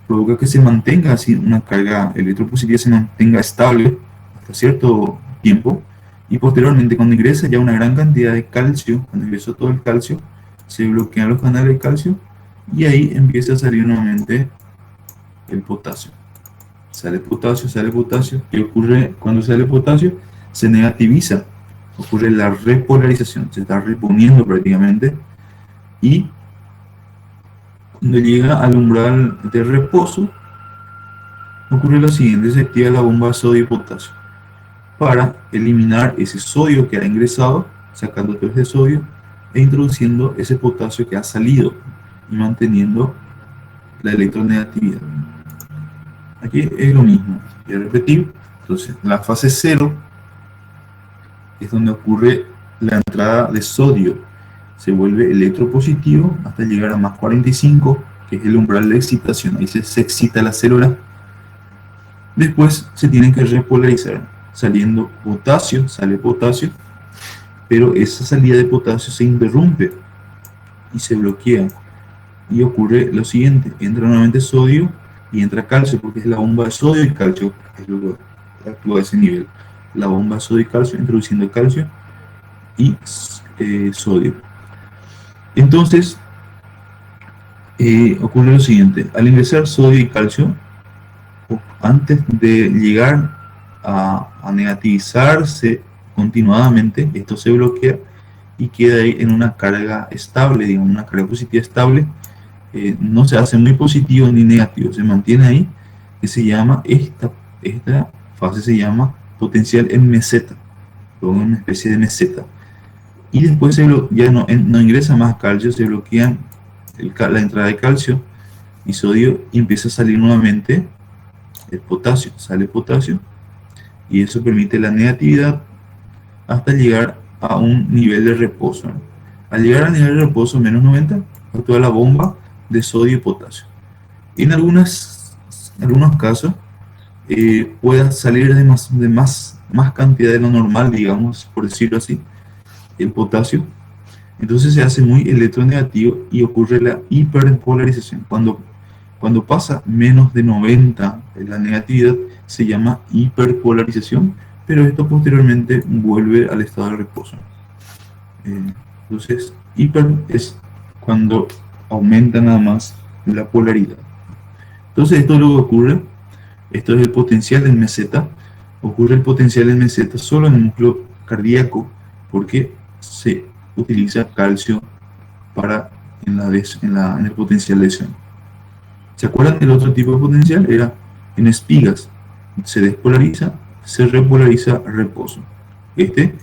Provoca que se mantenga así una carga electropositiva, se mantenga estable hasta cierto tiempo, y posteriormente, cuando ingresa ya una gran cantidad de calcio, cuando ingresa todo el calcio, se bloquean los canales de calcio y ahí empieza a salir nuevamente el potasio. Sale potasio. ¿Qué ocurre cuando sale potasio? Se negativiza, ocurre la repolarización, se está reponiendo prácticamente, y cuando llega al umbral de reposo ocurre lo siguiente: se activa la bomba sodio y potasio para eliminar ese sodio que ha ingresado, sacando 3 de sodio e introduciendo ese potasio que ha salido y manteniendo la electronegatividad. Aquí es lo mismo, voy a repetir. Entonces, la fase 0 es donde ocurre la entrada de sodio, se vuelve electropositivo hasta llegar a más 45, que es el umbral de excitación. Ahí se excita la célula. Después se tienen que repolarizar, saliendo potasio, sale potasio, pero esa salida de potasio se interrumpe y se bloquea. Y ocurre lo siguiente, entra nuevamente sodio y entra calcio, porque es la bomba de sodio y calcio, es lo que actúa a ese nivel. La bomba de sodio y calcio, introduciendo calcio y sodio. Entonces, ocurre lo siguiente, al ingresar sodio y calcio, antes de llegar a negativizarse continuadamente, esto se bloquea y queda ahí en una carga estable, digamos, una carga positiva estable. No se hace muy positivo ni negativo, se mantiene ahí, que se llama, esta fase se llama potencial en meseta, luego una especie de meseta. Y después ya no ingresa más calcio, se bloquean la entrada de calcio y sodio y empieza a salir nuevamente el potasio, sale potasio y eso permite la negatividad hasta llegar a un nivel de reposo. Al llegar al nivel de reposo menos 90, actúa la bomba de sodio y potasio. En algunos casos pueda salir de más cantidad de lo normal, digamos, por decirlo así, el potasio. Entonces se hace muy electronegativo y ocurre la hiperpolarización. Cuando pasa menos de 90 la negatividad, se llama hiperpolarización, pero esto posteriormente vuelve al estado de reposo. Entonces, hiper es cuando aumenta nada más la polaridad. Entonces, esto es lo que ocurre. Esto es el potencial en meseta. Ocurre el potencial en meseta solo en el músculo cardíaco porque se utiliza calcio en el potencial de lesión. ¿Se acuerdan del otro tipo de potencial? Era en espigas. Se despolariza, se repolariza, reposo. Este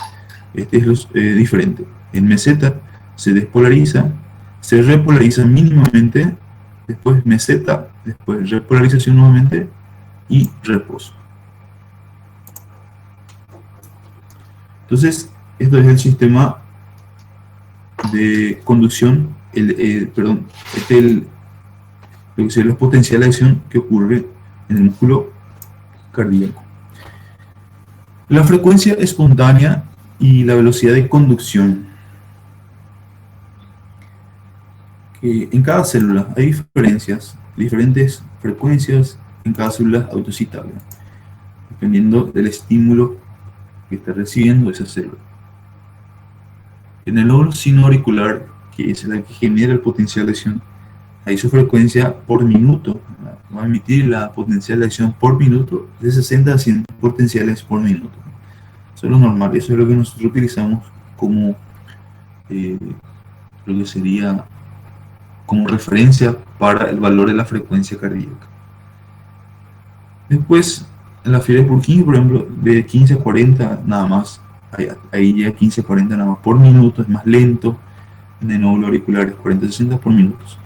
es diferente. En meseta se despolariza, se repolariza mínimamente, después meseta, después repolarización nuevamente y reposo. Entonces, esto es el sistema de conducción, lo que sería los potenciales de acción que ocurre en el músculo cardíaco. La frecuencia espontánea y la velocidad de conducción. En cada célula hay diferentes frecuencias en cada célula autocitable, dependiendo del estímulo que está recibiendo esa célula. En el lóbulo sinoauricular, que es la que genera el potencial de acción, hay su frecuencia por minuto. Va a emitir la potencial de acción por minuto de 60 a 100 potenciales por minuto. Eso es lo normal, eso es lo que nosotros utilizamos como lo que sería como referencia para el valor de la frecuencia cardíaca. Después, en la fiebre por 15, por ejemplo, de 15 a 40 nada más, ahí llega 15 a 40 nada más por minuto, es más lento. En el nódulo auricular es 40 a 60 por minutos.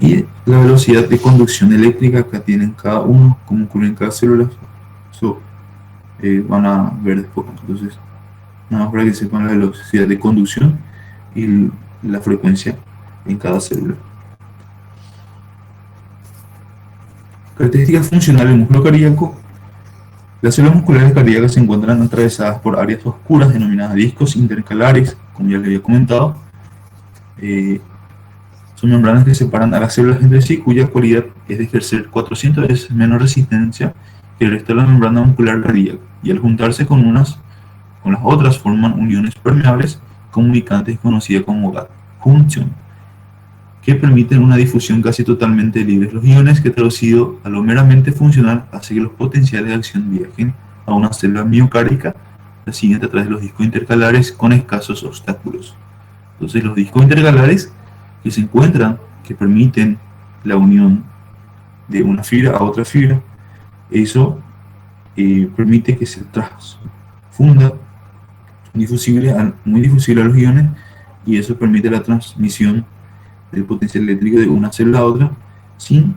Y la velocidad de conducción eléctrica que tienen cada uno, como ocurre en cada célula, eso van a ver después. Entonces, nada más para que sepan la velocidad de conducción y la frecuencia en cada célula. Características funcionales del músculo cardíaco. Las células musculares cardíacas se encuentran atravesadas por áreas oscuras denominadas discos intercalares, como ya les había comentado. Son membranas que separan a las células entre sí, cuya cualidad es de ejercer 400 veces menos resistencia que el resto de la membrana muscular cardíaca, y al juntarse con las otras forman uniones permeables comunicantes conocidas como gap junction, que permiten una difusión casi totalmente libre. Los iones, que traducido a lo meramente funcional hace que los potenciales de acción viajen a una célula miocárdica, la siguiente a través de los discos intercalares con escasos obstáculos. Entonces los discos intercalares que se encuentran, que permiten la unión de una fibra a otra fibra, eso permite que se transfunda muy difusible a los iones, y eso permite la transmisión del potencial eléctrico de una célula a otra sin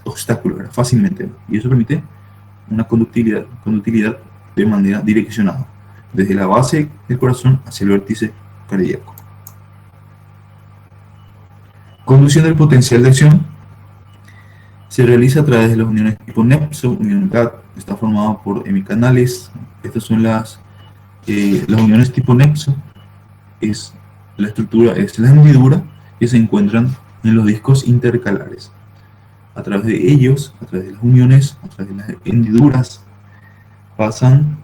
obstáculo, fácilmente, y eso permite una conductividad de manera direccionada desde la base del corazón hacia el vértice cardíaco. Conducción del potencial de acción. Se realiza a través de las uniones tipo Nepso, unión GATT, está formado por hemicanales. Estas son las uniones tipo Nepso, es la estructura, es la hendidura que se encuentran en los discos intercalares. A través de ellos, a través de las uniones, a través de las hendiduras, pasan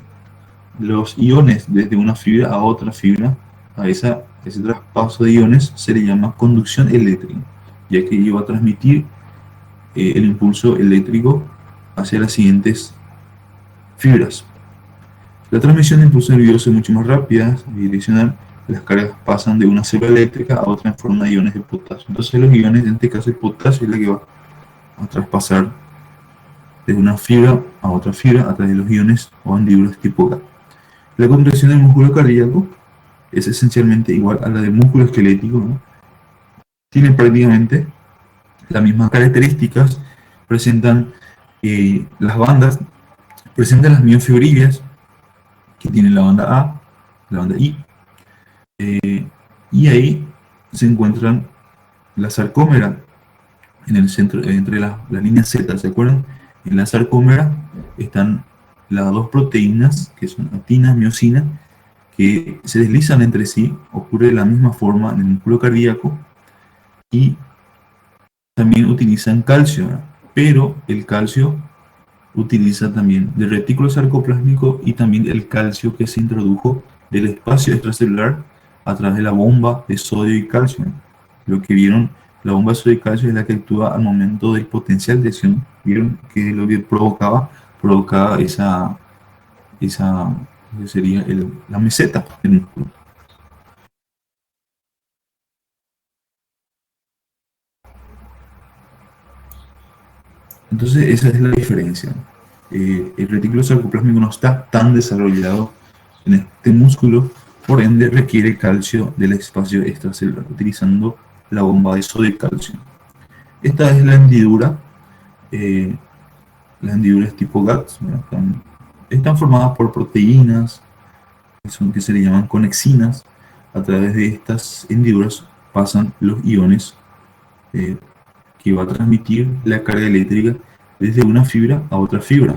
los iones desde una fibra a otra fibra. Ese traspaso de iones se le llama conducción eléctrica, ya que lleva a transmitir el impulso eléctrico hacia las siguientes fibras. La transmisión de impulso nervioso es mucho más rápida y direccional. Las cargas pasan de una célula eléctrica a otra en forma de iones de potasio. Entonces los iones, en este caso el potasio, es la que va a traspasar de una fibra a otra fibra a través de los iones o hendiduras tipo GATT. La contracción del músculo cardíaco es esencialmente igual a la del músculo esquelético, ¿no? Tienen prácticamente las mismas características, presentan las bandas, presentan las miofibrillas que tienen la banda A, la banda I, y ahí se encuentran la sarcómera en el centro, entre la línea Z, ¿se acuerdan? En la sarcómera están las dos proteínas, que son actina y miosina, que se deslizan entre sí, ocurre de la misma forma en el músculo cardíaco, y también utilizan calcio, ¿verdad? Pero el calcio utiliza también del retículo sarcoplásmico y también el calcio que se introdujo del espacio extracelular a través de la bomba de sodio y calcio. Lo que vieron, la bomba de sodio y calcio es la que actúa al momento del potencial de acción. Vieron que lo que provocaba esa que sería la meseta del músculo. Entonces esa es la diferencia. El retículo sarcoplásmico no está tan desarrollado en este músculo, por ende requiere calcio del espacio extracelular, utilizando la bomba de sodio y calcio. Esta es la hendidura. Las hendiduras tipo GATT están formadas por proteínas que se le llaman conexinas. A través de estas hendiduras pasan los iones eh, que va a transmitir la carga eléctrica desde una fibra a otra fibra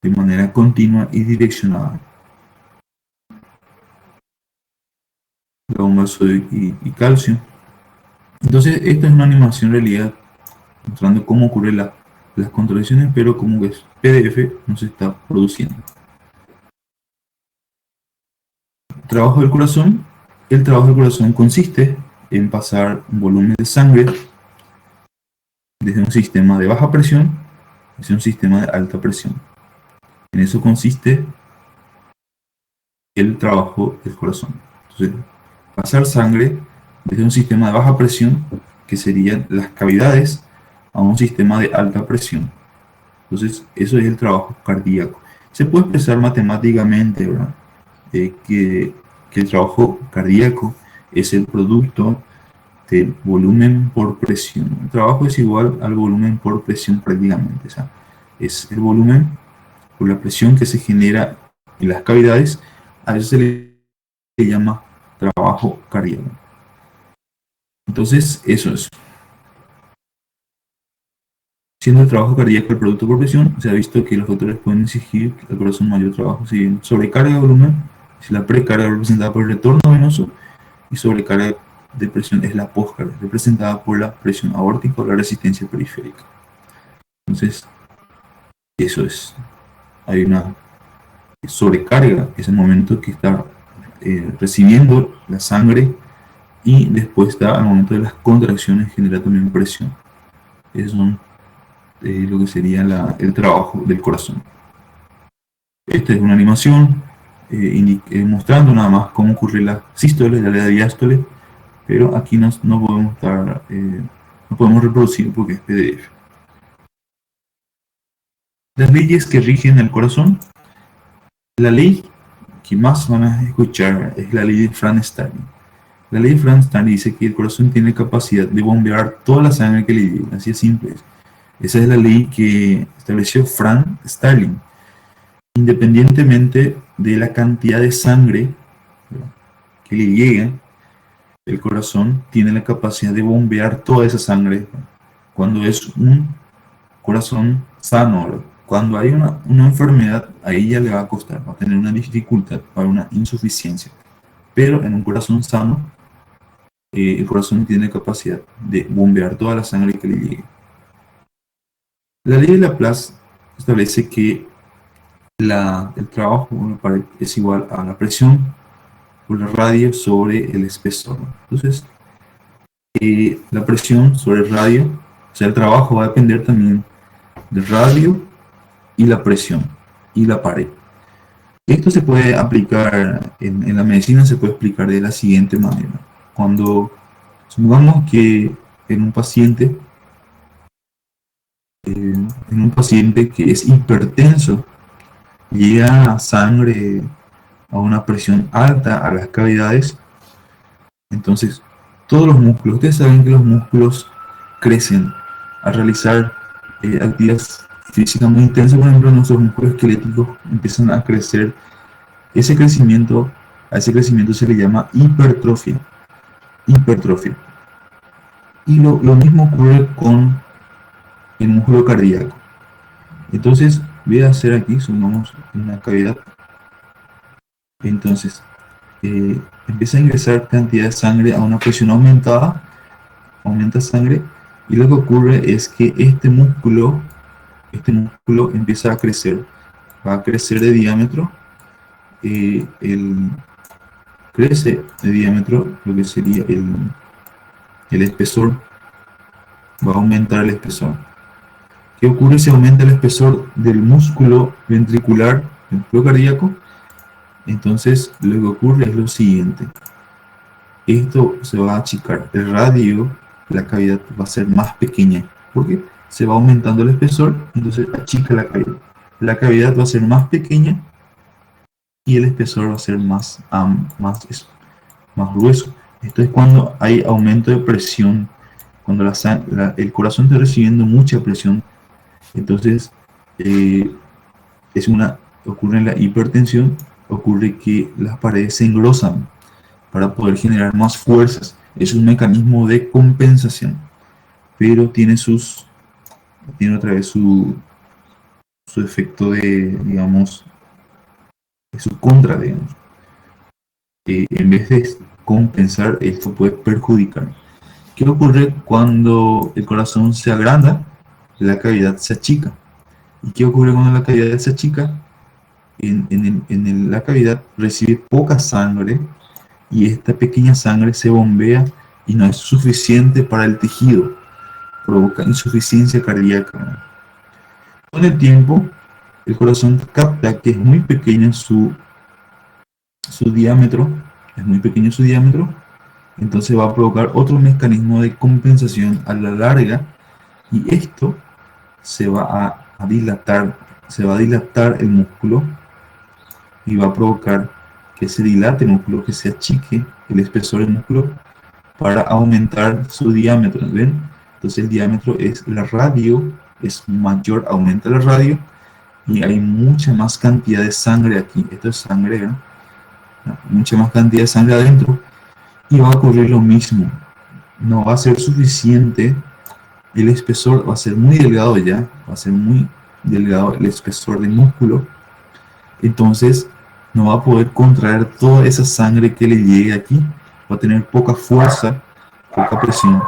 de manera continua y direccionada. La bomba de sodio y calcio. Entonces, esta es una animación en realidad mostrando cómo ocurren las contracciones, pero como que es PDF no se está produciendo. Trabajo del corazón. El trabajo del corazón consiste en pasar un volumen de sangre desde un sistema de baja presión hacia un sistema de alta presión. En eso consiste el trabajo del corazón. Entonces, pasar sangre desde un sistema de baja presión, que serían las cavidades, a un sistema de alta presión. Entonces, eso es el trabajo cardíaco. Se puede expresar matemáticamente, ¿verdad? Que el trabajo cardíaco es el producto del volumen por presión. El trabajo es igual al volumen por presión prácticamente. O sea, es el volumen por la presión que se genera en las cavidades. A eso se le llama trabajo cardíaco. Entonces, eso es. Siendo el trabajo cardíaco el producto por presión, se ha visto que los factores pueden exigir al corazón mayor trabajo. Si bien sobrecarga de volumen, si la precarga representada por el retorno venoso, y sobrecarga de presión es la poscarga, representada por la presión aórtica o la resistencia periférica. Entonces, eso es. Hay una sobrecarga, que es el momento que está recibiendo la sangre, y después está al momento de las contracciones genera también presión. Eso son lo que sería el trabajo del corazón. Esta es una animación mostrando nada más cómo ocurre la sístole y la diástole, pero aquí no podemos no podemos reproducir porque es PDF. Las leyes que rigen el corazón. La ley que más van a escuchar es la ley de Franz-Starling. La ley de Franz-Starling dice que el corazón tiene capacidad de bombear toda la sangre que le llegue, así es simple. Esa es la ley que estableció Franz-Starling. Independientemente de la cantidad de sangre que le llega, el corazón tiene la capacidad de bombear toda esa sangre cuando es un corazón sano, ¿verdad? Cuando hay una enfermedad, a ella le va a costar, va a tener una dificultad, va a haber una insuficiencia. Pero en un corazón sano, el corazón tiene capacidad de bombear toda la sangre que le llegue. La ley de Laplace establece que el trabajo en la pared es igual a la presión por la radio sobre el espesor. Entonces, la presión sobre el radio, o sea, el trabajo va a depender también del radio y la presión y la pared. Esto se puede aplicar en la medicina, se puede explicar de la siguiente manera. Cuando supongamos que en un paciente, que es hipertenso, llega sangre a una presión alta a las cavidades, entonces todos los músculos, ustedes saben que los músculos crecen al realizar actividades físicas muy intensas. Por ejemplo, nuestros músculos esqueléticos empiezan a crecer. Ese crecimiento, a ese crecimiento se le llama hipertrofia. Hipertrofia. Y lo mismo ocurre con el músculo cardíaco. Entonces, voy a hacer aquí, sumamos una cavidad. Entonces, empieza a ingresar cantidad de sangre a una presión aumentada, aumenta sangre, y lo que ocurre es que este músculo empieza a crecer, va a crecer de diámetro, crece de diámetro, lo que sería el espesor, va a aumentar el espesor. ¿Qué ocurre si aumenta el espesor del músculo ventricular, el músculo cardíaco? Entonces lo que ocurre es lo siguiente: esto se va a achicar, el radio, la cavidad va a ser más pequeña, porque se va aumentando el espesor, entonces achica la cavidad va a ser más pequeña y el espesor va a ser más grueso. Esto es cuando hay aumento de presión, cuando el corazón está recibiendo mucha presión. Entonces ocurre en la hipertensión, ocurre que las paredes se engrosan para poder generar más fuerzas. Es un mecanismo de compensación, pero tiene otra vez su efecto de, digamos, de su contra, digamos. En vez de compensar, esto puede perjudicar. ¿Qué ocurre cuando el corazón se agranda? La cavidad se achica. ¿Y qué ocurre cuando la cavidad se achica? La cavidad recibe poca sangre y esta pequeña sangre se bombea y no es suficiente para el tejido, provoca insuficiencia cardíaca. Con el tiempo, el corazón capta que es muy pequeño su diámetro, entonces va a provocar otro mecanismo de compensación a la larga, y esto se va a dilatar, el músculo, y va a provocar que se dilate el músculo, que se achique el espesor del músculo para aumentar su diámetro. ¿Ven? Entonces el diámetro es la radio, es mayor, aumenta la radio y hay mucha más cantidad de sangre aquí. Esto es sangre, ¿no? Mucha más cantidad de sangre adentro, y va a ocurrir lo mismo. No va a ser suficiente, el espesor va a ser muy delgado ya, va a ser muy delgado el espesor del músculo, entonces no va a poder contraer toda esa sangre que le llegue aquí, va a tener poca fuerza, poca presión,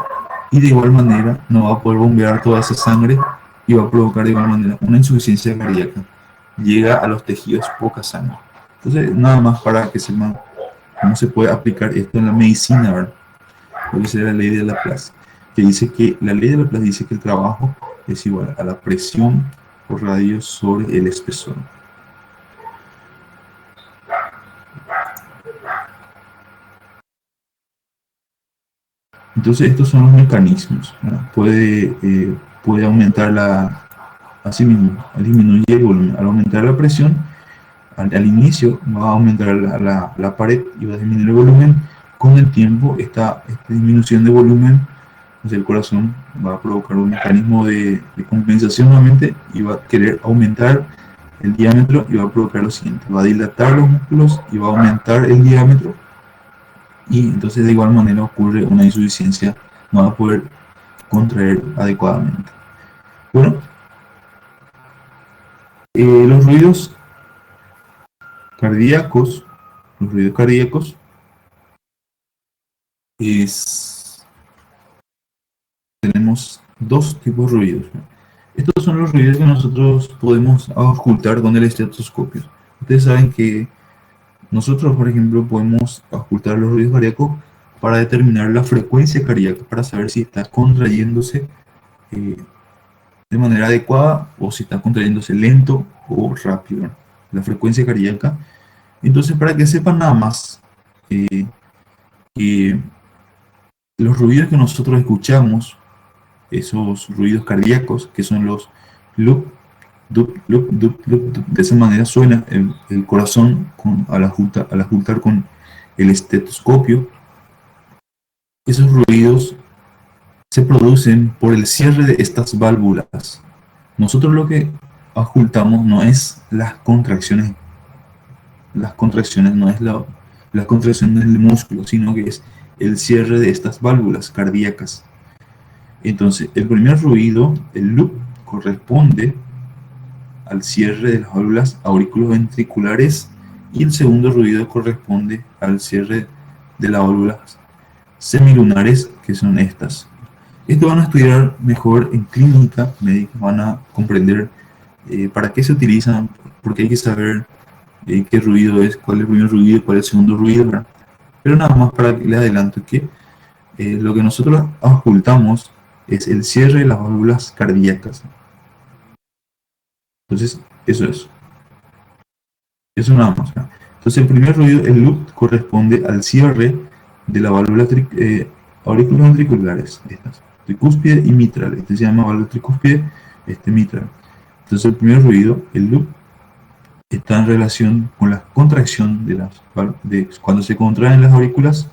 y de igual manera no va a poder bombear toda esa sangre y va a provocar de igual manera una insuficiencia cardíaca. Llega a los tejidos poca sangre. Entonces, nada más para que sepan cómo se puede aplicar esto en la medicina, ¿verdad? Lo que sería la ley de Laplace, la ley de Laplace dice que el trabajo es igual a la presión por radio sobre el espesor. Entonces estos son los mecanismos, ¿verdad? Puede aumentar asimismo, disminuye el volumen. Al aumentar la presión, al inicio va a aumentar la pared y va a disminuir el volumen. Con el tiempo, esta disminución de volumen, pues el corazón va a provocar un mecanismo de compensación nuevamente y va a querer aumentar el diámetro y va a provocar lo siguiente: va a dilatar los músculos y va a aumentar el diámetro, y entonces de igual manera ocurre una insuficiencia, no va a poder contraer adecuadamente. Bueno, Los ruidos cardíacos, los ruidos cardíacos es, tenemos dos tipos de ruidos, ¿no? Estos son los ruidos que nosotros podemos ocultar con el estetoscopio. Ustedes saben que nosotros, por ejemplo, podemos ocultar los ruidos cardíacos para determinar la frecuencia cardíaca, para saber si está contrayéndose eh, de manera adecuada o si está contrayéndose lento o rápido, ¿no? La frecuencia cardíaca. Entonces, para que sepan nada más, que los ruidos que nosotros escuchamos, esos ruidos cardíacos, que son los loop, dup, loop, dup, loop, dup, de esa manera suena el corazón al ajustar con el estetoscopio. Esos ruidos se producen por el cierre de estas válvulas. Nosotros lo que ocultamos no es las contracciones no es las contracciones del músculo, sino que es el cierre de estas válvulas cardíacas. Entonces, el primer ruido, el loop, corresponde al cierre de las válvulas auriculoventriculares y el segundo ruido corresponde al cierre de las válvulas semilunares, que son estas. Esto van a estudiar mejor en clínica médica, van a comprender para qué se utilizan, porque hay que saber qué ruido es, cuál es el primer ruido y cuál es el segundo ruido, ¿verdad? Pero nada más para que les adelanto que lo que nosotros ocultamos es el cierre de las válvulas cardíacas. Entonces, eso nada más, ¿verdad? Entonces, el primer ruido, el loop, corresponde al cierre de la válvula auriculoventriculares, estas, tricúspide y mitral. Este se llama válvula tricúspide, este mitral. Entonces, el primer ruido, el loop, está en relación con la contracción cuando se contraen las aurículas,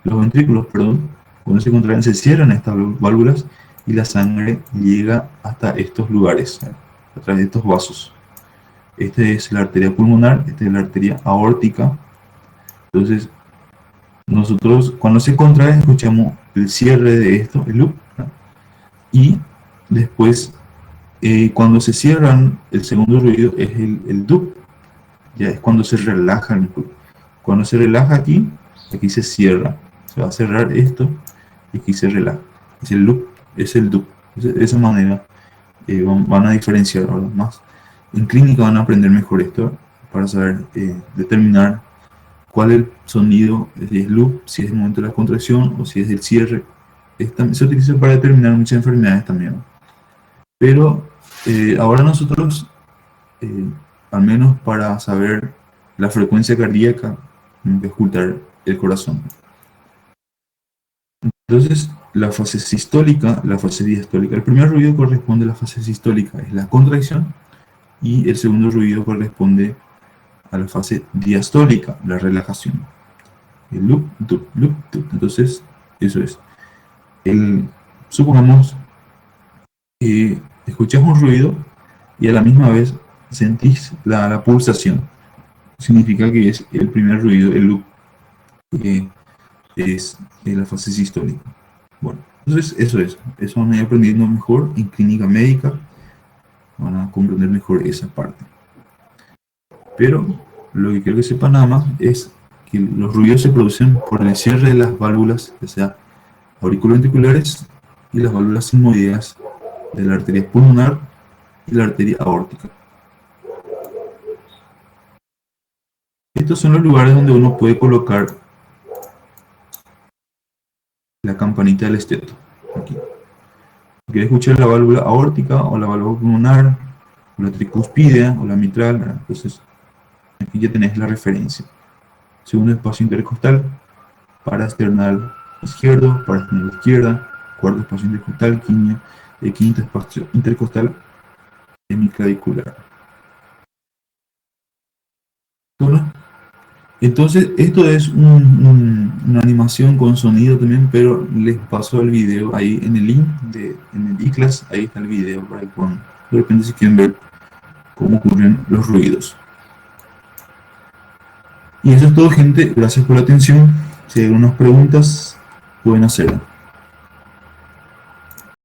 los ventrículos, perdón, cuando se contraen se cierran estas válvulas y la sangre llega hasta estos lugares, a través de estos vasos. Esta es la arteria pulmonar, esta es la arteria aórtica. Entonces, nosotros cuando se contrae escuchamos el cierre de esto, el loop, ¿no? Y después cuando se cierran, el segundo ruido es el dup, ya es cuando se relaja el músculo. Cuando se relaja aquí, aquí se cierra, se va a cerrar esto y aquí se relaja. Es el loop, es el dup. De esa manera van a diferenciar ahora más. En clínica van a aprender mejor esto para saber determinar cuál es el sonido, si es loop, si es el momento de la contracción o si es el cierre. Se utiliza para determinar muchas enfermedades también. Pero ahora nosotros, al menos para saber la frecuencia cardíaca, tenemos que ocultar el corazón. Entonces, la fase sistólica, la fase diastólica. El primer ruido corresponde a la fase sistólica, es la contracción, y el segundo ruido corresponde a la fase diastólica, la relajación. El loop, dup, loop, dup. Entonces, eso es. Supongamos que escuchas un ruido y a la misma vez sentís la pulsación. Significa que es el primer ruido, el loop, que es la fase sistólica. Bueno, entonces eso van a ir aprendiendo mejor en clínica médica, van a comprender mejor esa parte. Pero lo que quiero que sepan nada más es que los ruidos se producen por el cierre de las válvulas, ya sea auriculoventriculares y las válvulas sigmoideas de la arteria pulmonar y la arteria aórtica. Estos son los lugares donde uno puede colocar la campanita del esteto. Aquí. Quiere escuchar la válvula aórtica o la válvula pulmonar, o la tricuspidea o la mitral, ¿verdad? Entonces, aquí ya tenés la referencia. Segundo espacio intercostal, paraesternal izquierdo, paraesternal izquierda, cuarto espacio intercostal, quinto espacio intercostal hemiclavicular. Bueno, entonces esto es una animación con sonido también, pero les paso el video ahí en el link en el iClass, ahí está el video para que puedan, de repente si quieren ver cómo ocurren los ruidos. Y eso es todo, gente. Gracias por la atención. Si hay algunas preguntas, pueden hacerlas.